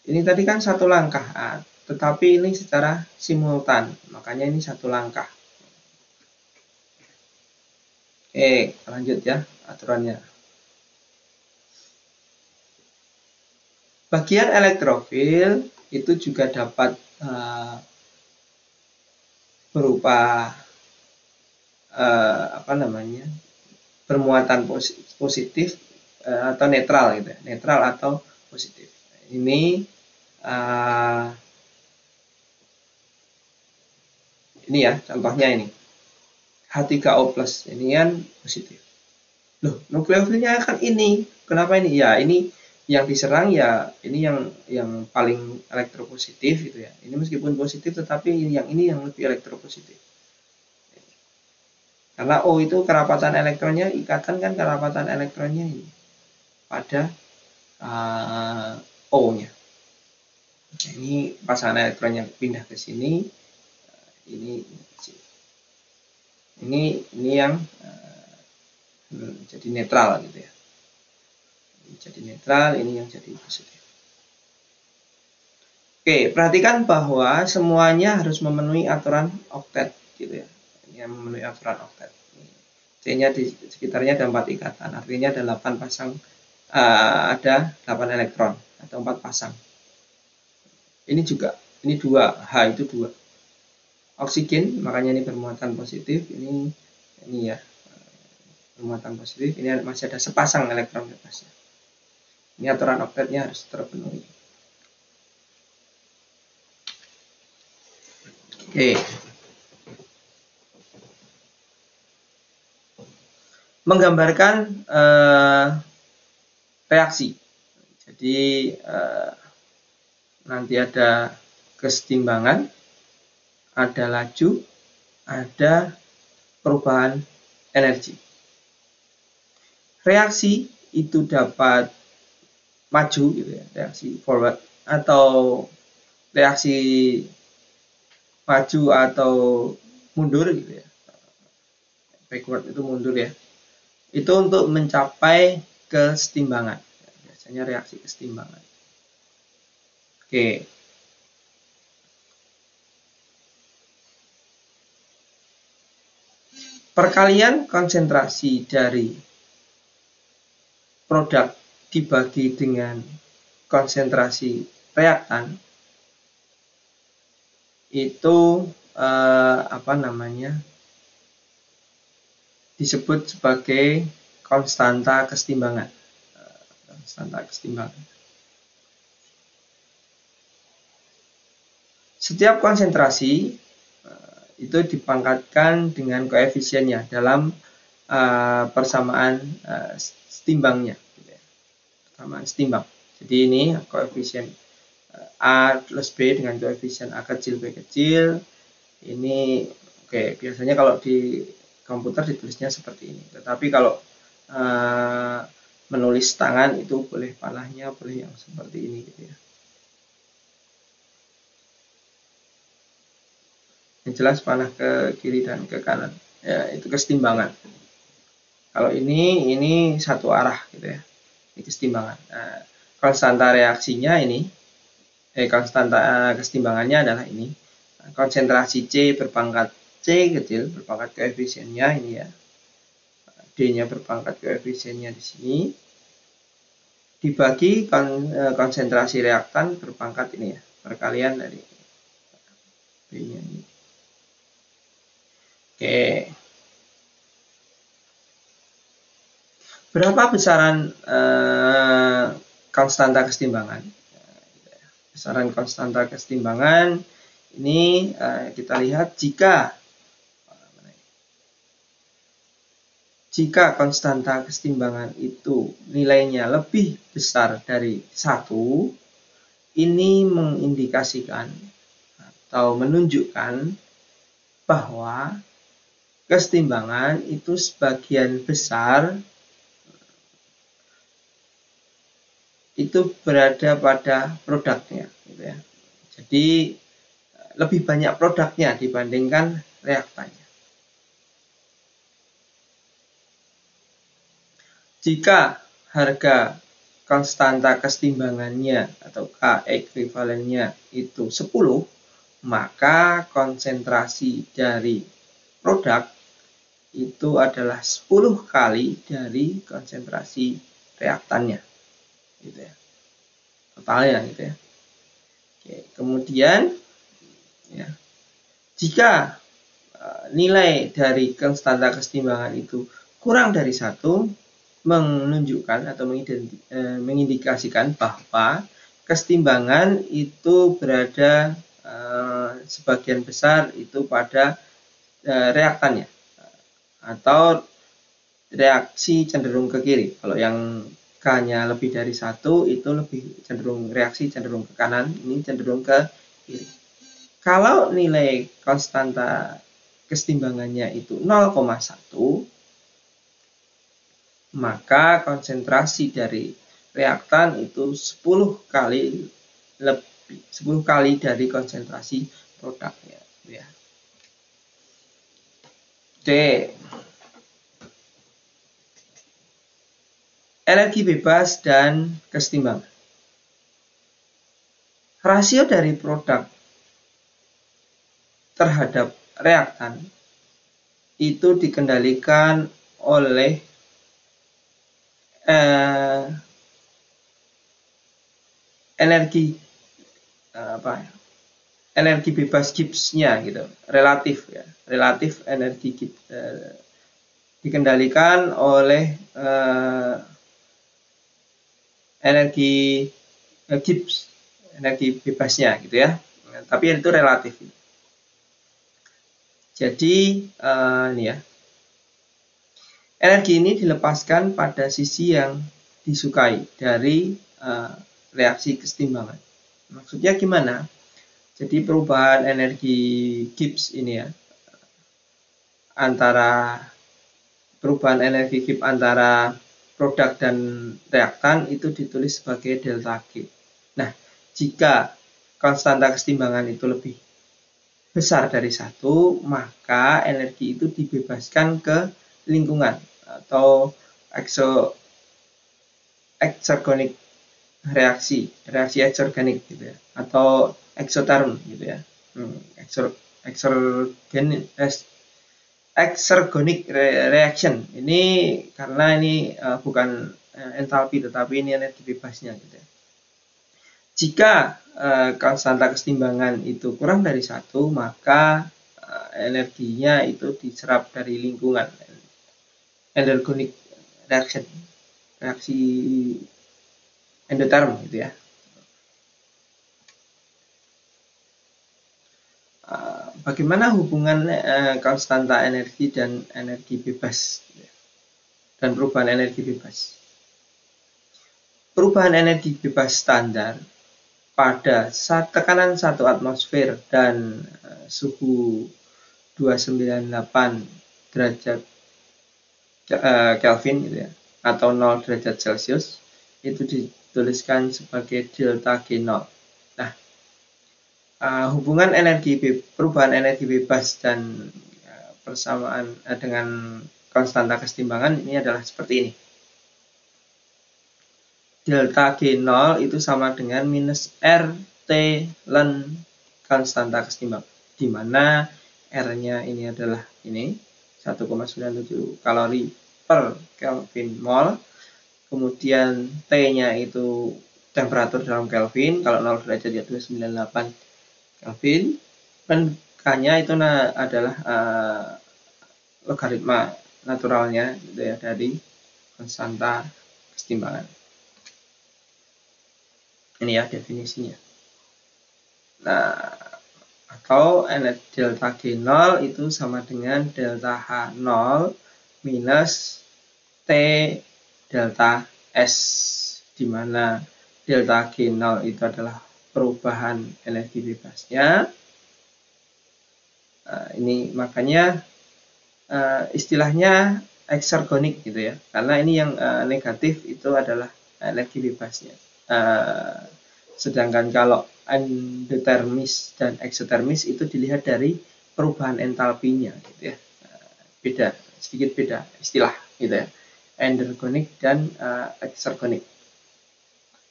Ini tadi kan satu langkah, tetapi ini secara simultan, makanya ini satu langkah. Oke, lanjut ya aturannya. Bagian elektrofil itu juga dapat berupa bermuatan positif atau netral gitu ya, netral atau positif. Ini ya contohnya ini H3O+, ini kan positif. Loh, nukleofilnya kan ini. Kenapa ini? Ya, ini yang diserang ya ini yang paling elektropositif gitu ya. Ini meskipun positif tetapi ini yang lebih elektropositif. Karena O itu kerapatan elektronnya, ikatan kan kerapatan elektronnya ini pada O-nya. Nah, ini pasangan elektronnya pindah ke sini. Ini yang jadi netral gitu ya. Jadi netral, ini yang jadi positif. Oke, perhatikan bahwa semuanya harus memenuhi aturan oktet gitu ya. Ini yang memenuhi aturan oktet. C-nya di sekitarnya ada 4 ikatan, artinya ada 8 pasang, ada 8 elektron atau 4 pasang. Ini juga, ini 2, H itu 2. Oksigen, makanya ini bermuatan positif, ini ya bermuatan positif, ini masih ada sepasang elektron bebasnya. Ini aturan oktetnya harus terpenuhi. Oke. Menggambarkan reaksi. Jadi nanti ada kesetimbangan, ada laju, ada perubahan energi. Reaksi itu dapat maju gitu ya, reaksi forward atau reaksi maju atau mundur gitu ya. Backward itu mundur ya. Itu untuk mencapai kesetimbangan. Biasanya reaksi kesetimbangan. Oke. Perkalian konsentrasi dari produk dibagi dengan konsentrasi reaktan itu disebut sebagai konstanta kesetimbangan. Konstanta kesetimbangan. Setiap konsentrasi itu dipangkatkan dengan koefisiennya dalam persamaan setimbangnya. Persamaan setimbang. Jadi ini koefisien A plus B dengan koefisien A kecil B kecil. Ini oke, biasanya kalau di komputer ditulisnya seperti ini. Tetapi kalau menulis tangan itu boleh panahnya boleh yang seperti ini gitu ya. Yang jelas panah ke kiri dan ke kanan. Ya, itu kesetimbangan. Kalau ini satu arah gitu ya. Ini kesetimbangan. Nah, konstanta reaksinya ini konstanta kesetimbangannya adalah ini. Konsentrasi C berpangkat C kecil berpangkat koefisiennya ini ya. D-nya berpangkat koefisiennya di sini. Dibagi konsentrasi reaktan berpangkat ini ya. Perkalian dari B-nya ini. Oke. Berapa besaran konstanta kesetimbangan? Besaran konstanta kesetimbangan ini kita lihat jika konstanta kesetimbangan itu nilainya lebih besar dari 1, ini mengindikasikan atau menunjukkan bahwa kesetimbangan itu sebagian besar itu berada pada produknya gitu ya. Jadi lebih banyak produknya dibandingkan reaktannya. Jika harga konstanta kesetimbangannya atau K ekuivalennya itu 10, maka konsentrasi dari produk itu adalah 10 kali dari konsentrasi reaktannya gitu ya, totalnya gitu ya. Oke, kemudian ya, jika nilai dari konstanta kesetimbangan itu kurang dari 1 menunjukkan atau mengindikasikan bahwa kesetimbangan itu berada sebagian besar itu pada reaktannya atau reaksi cenderung ke kiri. Kalau yang K-nya lebih dari 1 itu lebih cenderung reaksi cenderung ke kanan, ini cenderung ke kiri. Kalau nilai konstanta kesetimbangannya itu 0,1, maka konsentrasi dari reaktan itu 10 kali lebih, 10 kali dari konsentrasi produknya, ya. Oke. Energi bebas dan kesetimbangan. Rasio dari produk terhadap reaktan itu dikendalikan oleh energi energi bebas Gibbs-nya gitu, relatif ya, relatif energi dikendalikan oleh energi Gibbs, energi bebasnya gitu ya, tapi itu relatif. Jadi ini ya, energi ini dilepaskan pada sisi yang disukai dari reaksi kesetimbangan. Maksudnya gimana? Jadi perubahan energi Gibbs ini ya, perubahan energi Gibbs antara produk dan reaktan itu ditulis sebagai delta G. Nah, jika konstanta kesetimbangan itu lebih besar dari 1, maka energi itu dibebaskan ke lingkungan atau exergonic reaksi exergonic gitu ya, atau exotherm gitu ya. Exergonic reaction ini karena ini bukan entalpi tetapi ini energi bebasnya gitu ya. Jika konstanta kesetimbangan itu kurang dari 1, maka energinya itu diserap dari lingkungan. Endergonic reaction, reaksi endotherm gitu ya. Bagaimana hubungan konstanta energi dan energi bebas dan perubahan energi bebas? Perubahan energi bebas standar pada tekanan 1 atmosfer dan suhu 298 derajat Kelvin gitu ya, atau 0 derajat Celcius, itu dituliskan sebagai delta G0. Nah, hubungan perubahan energi bebas dan persamaan dengan konstanta kesetimbangan ini adalah seperti ini. Delta G0 itu sama dengan minus RT ln konstanta kesetimbangan, di mana R-nya ini adalah ini 1,97 kalori per Kelvin mol, kemudian T-nya itu temperatur dalam Kelvin, kalau 0 derajat ya 298 Kelvin, dan K-nya itu adalah logaritma naturalnya gitu ya, dari konstanta kesetimbangan. Ini ya definisinya. Nah, atau delta G0 itu sama dengan delta H0 minus T delta S, di mana delta G0 itu adalah perubahan energi bebasnya. Ini makanya istilahnya exergonic gitu ya, karena ini yang negatif itu adalah energi bebasnya. Sedangkan kalau endotermis dan exothermis itu dilihat dari perubahan entalpinya gitu ya. Beda, sedikit beda istilah gitu ya. Endergonic dan exergonic.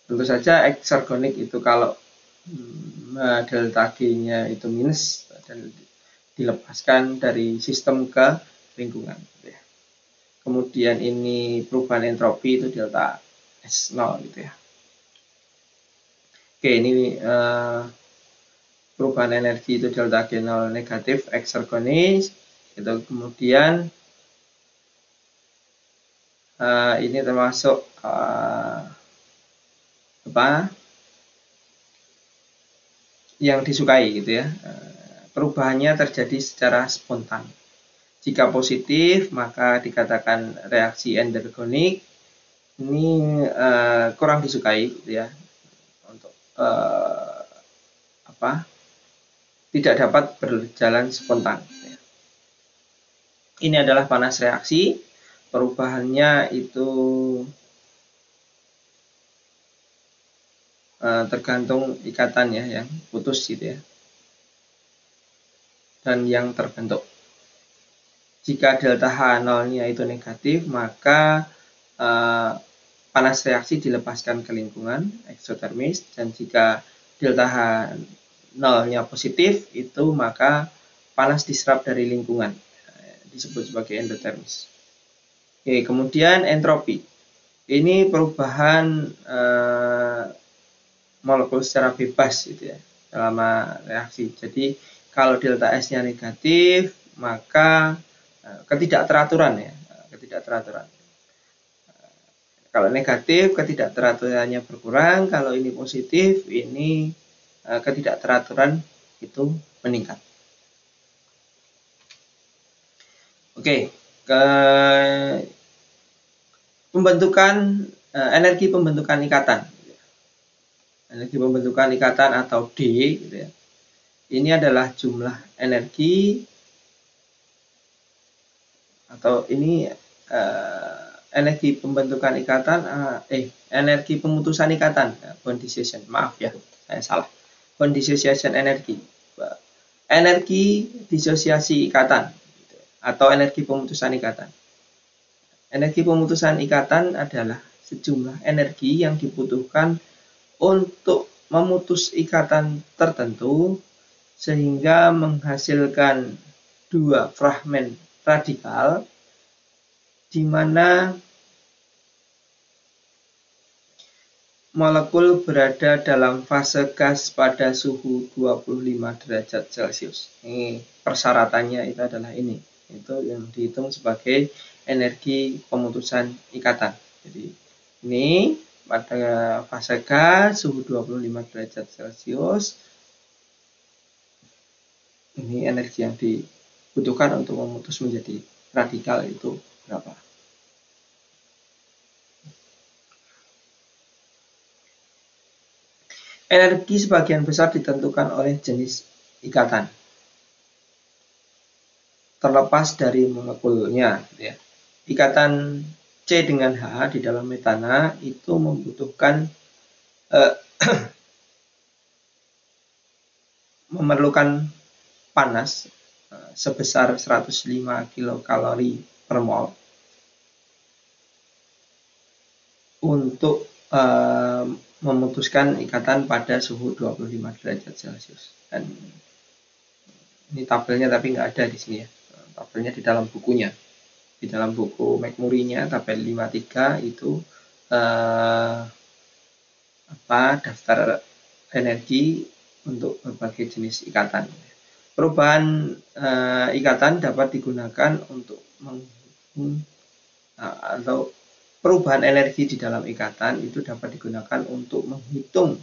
Tentu saja exergonic itu kalau delta G-nya itu minus dan dilepaskan dari sistem ke lingkungan gitu ya. Kemudian ini perubahan entropi itu delta S0 gitu ya. Oke, ini perubahan energi itu delta G0 negatif exergonis. Itu kemudian ini termasuk apa yang disukai gitu ya. Perubahannya terjadi secara spontan. Jika positif maka dikatakan reaksi endergonik. Ini kurang disukai gitu ya, untuk tidak dapat berjalan spontan. Ini adalah panas reaksi. Perubahannya itu tergantung ikatan ya yang putus gitu ya, dan yang terbentuk. Jika delta H0-nya itu negatif, maka panas reaksi dilepaskan ke lingkungan eksotermis, dan jika delta H0-nya positif, itu maka panas diserap dari lingkungan, disebut sebagai endotermis. Oke, kemudian entropi. Ini perubahan molekul secara bebas gitu ya dalam reaksi. Jadi kalau delta S-nya negatif, maka ketidakteraturan ya, ketidakteraturan. Kalau negatif, ketidakteraturannya berkurang. Kalau ini positif, ini ketidakteraturan itu meningkat. Oke, ke pembentukan energi pembentukan ikatan. Energi pembentukan ikatan atau D gitu ya. Ini adalah jumlah energi, atau ini energi pembentukan ikatan, energi pemutusan ikatan, bond dissociation, maaf ya, saya salah, bond dissociation energi, energi disosiasi ikatan, atau energi pemutusan ikatan. Energi pemutusan ikatan adalah sejumlah energi yang dibutuhkan untuk memutus ikatan tertentu sehingga menghasilkan dua fragmen radikal di mana molekul berada dalam fase gas pada suhu 25 derajat Celcius. Ini persyaratannya itu adalah ini. Itu yang dihitung sebagai energi pemutusan ikatan. Jadi ini pada fase gas suhu 25 derajat Celcius, ini energi yang dibutuhkan untuk memutus menjadi radikal itu berapa? Energi sebagian besar ditentukan oleh jenis ikatan, terlepas dari molekulnya gitu ya. Ikatan C dengan H di dalam metana itu membutuhkan memerlukan panas sebesar 105 kilokalori per mol untuk memutuskan ikatan pada suhu 25 derajat Celcius. Dan ini tabelnya tapi nggak ada di sini ya. Tabelnya di dalam bukunya. Di dalam buku McMurray-nya tabel 53 itu daftar energi untuk berbagai jenis ikatan. Perubahan ikatan dapat digunakan untuk atau perubahan energi di dalam ikatan itu dapat digunakan untuk menghitung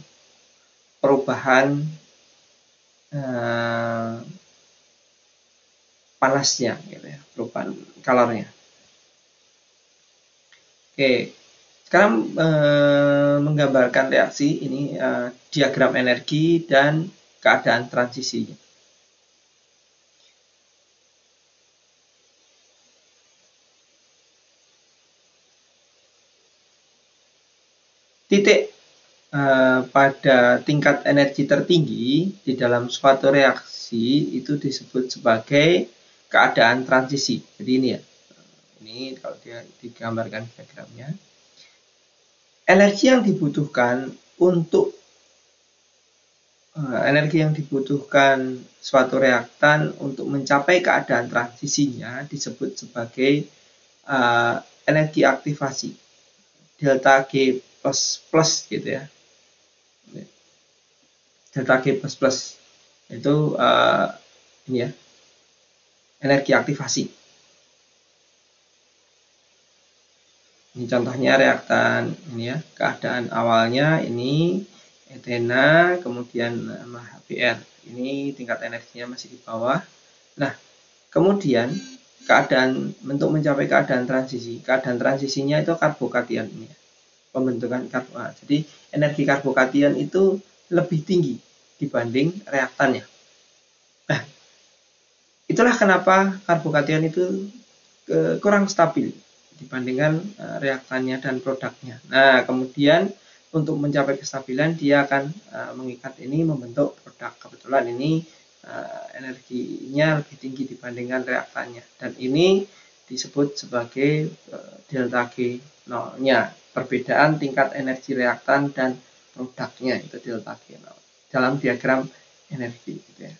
perubahan panasnya gitu ya, perubahan kalornya. Oke, sekarang menggambarkan reaksi ini, diagram energi dan keadaan transisi. Titik pada tingkat energi tertinggi di dalam suatu reaksi itu disebut sebagai keadaan transisi. Jadi ini ya, ini kalau dia digambarkan diagramnya, energi yang dibutuhkan untuk suatu reaktan untuk mencapai keadaan transisinya disebut sebagai energi aktivasi, delta G plus gitu ya. Delta G plus itu ini ya, energi aktivasi. contohnya reaktan ini ya, keadaan awalnya ini etena, kemudian HBr. Ini tingkat energinya masih di bawah. Nah, kemudian untuk mencapai keadaan transisinya itu karbokation ini ya, pembentukan karbon. Jadi energi karbokation itu lebih tinggi dibanding reaktannya. Nah, itulah kenapa karbokation itu kurang stabil dibandingkan reaktannya dan produknya. Nah, kemudian untuk mencapai kestabilan dia akan mengikat ini membentuk produk. Kebetulan ini energinya lebih tinggi dibandingkan reaktannya, dan ini disebut sebagai delta G nolnya, perbedaan tingkat energi reaktan dan produknya, itu delta G nol dalam diagram energi gitu ya.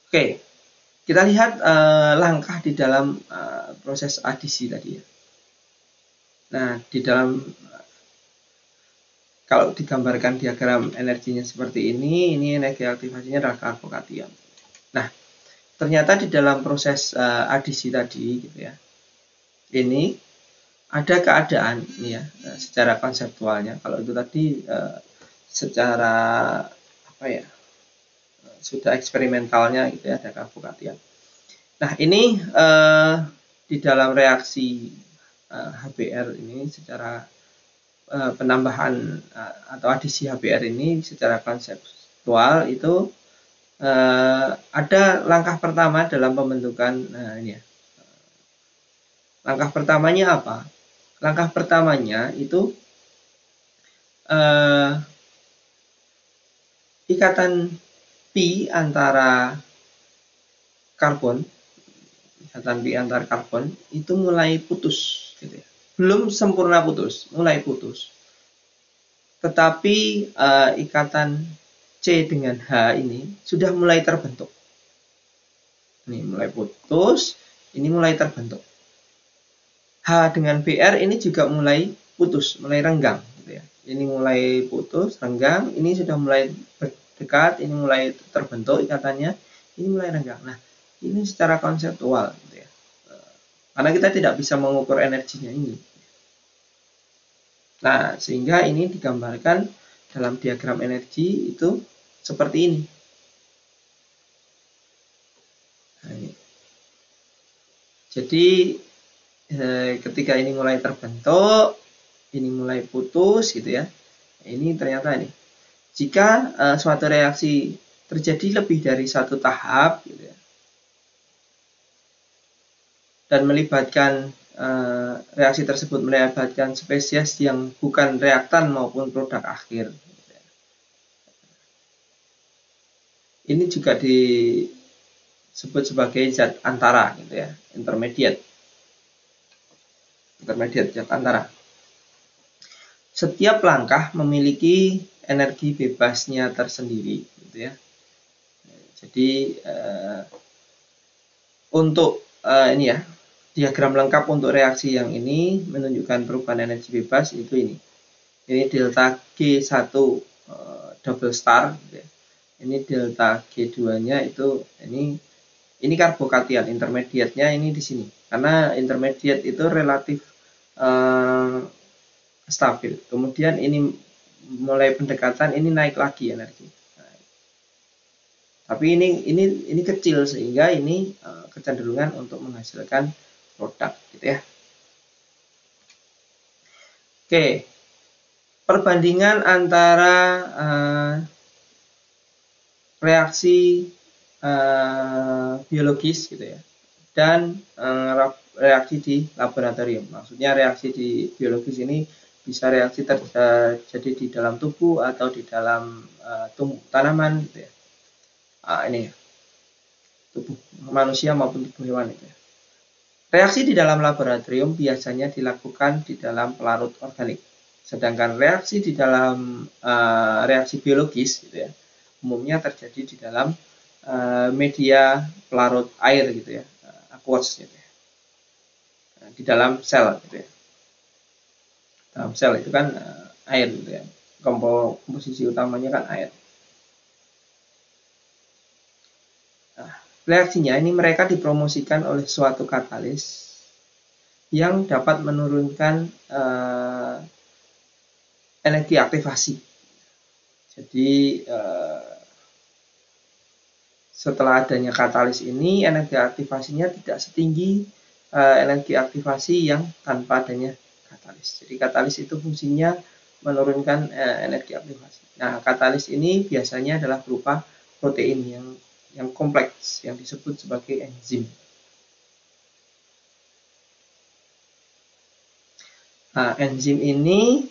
Oke, kita lihat langkah di dalam proses adisi tadi ya. Nah, di dalam kalau digambarkan diagram energinya seperti ini energi aktivasinya adalah karbokation. Nah, ternyata di dalam proses adisi tadi gitu ya, ini ada keadaan ini ya, secara konseptualnya. Kalau itu tadi secara apa ya, sudah eksperimentalnya gitu ya, ada karbokation. Nah, ini di dalam reaksi HBr ini secara penambahan atau adisi HBr ini secara konseptual itu ada langkah pertama dalam pembentukan ini ya. Langkah pertamanya apa? Langkah pertamanya itu ikatan pi antara karbon, itu mulai putus gitu ya. Belum sempurna putus, mulai putus. Tetapi ikatan C dengan H ini sudah mulai terbentuk. Ini mulai putus, ini mulai terbentuk. H dengan Br ini juga mulai putus, mulai renggang gitu ya. Ini mulai putus, renggang, ini sudah mulai berdekat, ini mulai terbentuk ikatannya, ini mulai renggang. Nah, ini secara konseptual gitu ya. Karena kita tidak bisa mengukur energinya ini. Nah, sehingga ini digambarkan dalam diagram energi itu seperti ini. Nah, ini. Jadi ketika ini mulai terbentuk, ini mulai putus gitu ya. Ini ternyata ini. Jika suatu reaksi terjadi lebih dari satu tahap gitu ya, dan melibatkan reaksi tersebut melibatkan spesies yang bukan reaktan maupun produk akhir. Ini juga disebut sebagai zat antara gitu ya, intermediate zat antara. Setiap langkah memiliki energi bebasnya tersendiri gitu ya. Jadi untuk ini ya, diagram lengkap untuk reaksi yang ini menunjukkan perubahan energi bebas itu ini. Ini delta G1 double star gitu ya. Ini delta G2-nya itu ini karbokation, intermediate-nya ini di sini. Karena intermediate itu relatif stabil. Kemudian ini mulai pendekatan, ini naik lagi energi. Nah, tapi ini kecil sehingga ini kecenderungan untuk menghasilkan produk gitu ya. Oke. Perbandingan antara reaksi biologis gitu ya dan reaksi di laboratorium. Maksudnya reaksi di biologis ini bisa reaksi terjadi di dalam tubuh atau di dalam tanaman gitu ya. Ini tubuh manusia maupun tubuh hewan itu ya. Reaksi di dalam laboratorium biasanya dilakukan di dalam pelarut organik. Sedangkan reaksi di dalam reaksi biologis gitu ya, umumnya terjadi di dalam media pelarut air gitu ya, aqueous gitu ya, di dalam sel gitu ya. Dalam sel itu kan air gitu ya, komposisi utamanya kan air. Nah, reaksinya ini mereka dipromosikan oleh suatu katalis yang dapat menurunkan energi aktivasi. Jadi setelah adanya katalis ini, energi aktivasinya tidak setinggi energi aktivasi yang tanpa adanya katalis. Jadi katalis itu fungsinya menurunkan energi aktivasi. Nah, katalis ini biasanya adalah berupa protein yang kompleks yang disebut sebagai enzim. Nah, enzim ini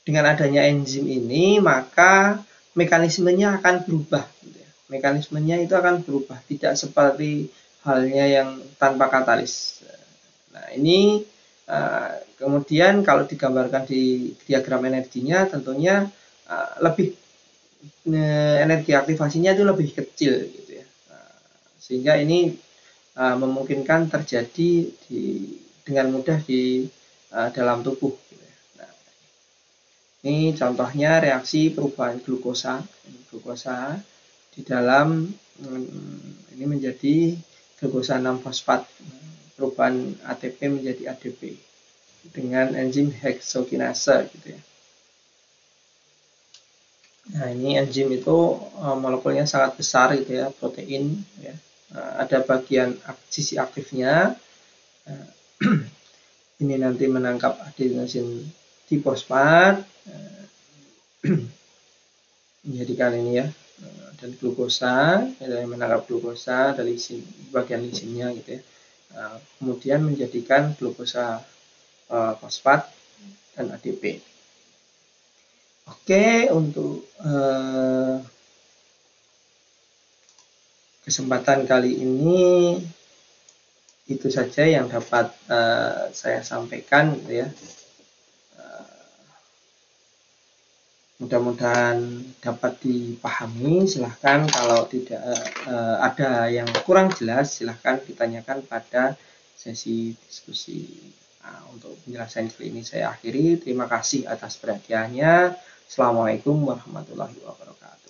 dengan adanya enzim ini maka mekanismenya akan berubah. Mekanismenya itu akan berubah, tidak seperti halnya yang tanpa katalis. Nah, ini kemudian kalau digambarkan di diagram energinya, tentunya lebih energi aktivasinya itu lebih kecil, gitu ya. Sehingga ini memungkinkan terjadi dengan mudah di dalam tubuh. Gitu ya. Nah, ini contohnya reaksi perubahan glukosa di dalam ini menjadi glukosa 6-fosfat, perubahan ATP menjadi ADP dengan enzim heksokinase, gitu ya. Nah, ini enzim itu molekulnya sangat besar, gitu ya, protein, ya. Ada bagian sisi aktifnya. Ini nanti menangkap adenosin difosfat, menjadikan ini ya, dan glukosa, yang menangkap glukosa dari bagian lisinnya, gitu ya. Kemudian menjadikan glukosa fosfat dan ADP. Oke, untuk kesempatan kali ini itu saja yang dapat saya sampaikan, gitu ya. Mudah-mudahan dapat dipahami. Silahkan kalau tidak ada yang kurang jelas, silahkan ditanyakan pada sesi diskusi. Nah, untuk penjelasan kali ini saya akhiri. Terima kasih atas perhatiannya. Assalamualaikum warahmatullahi wabarakatuh.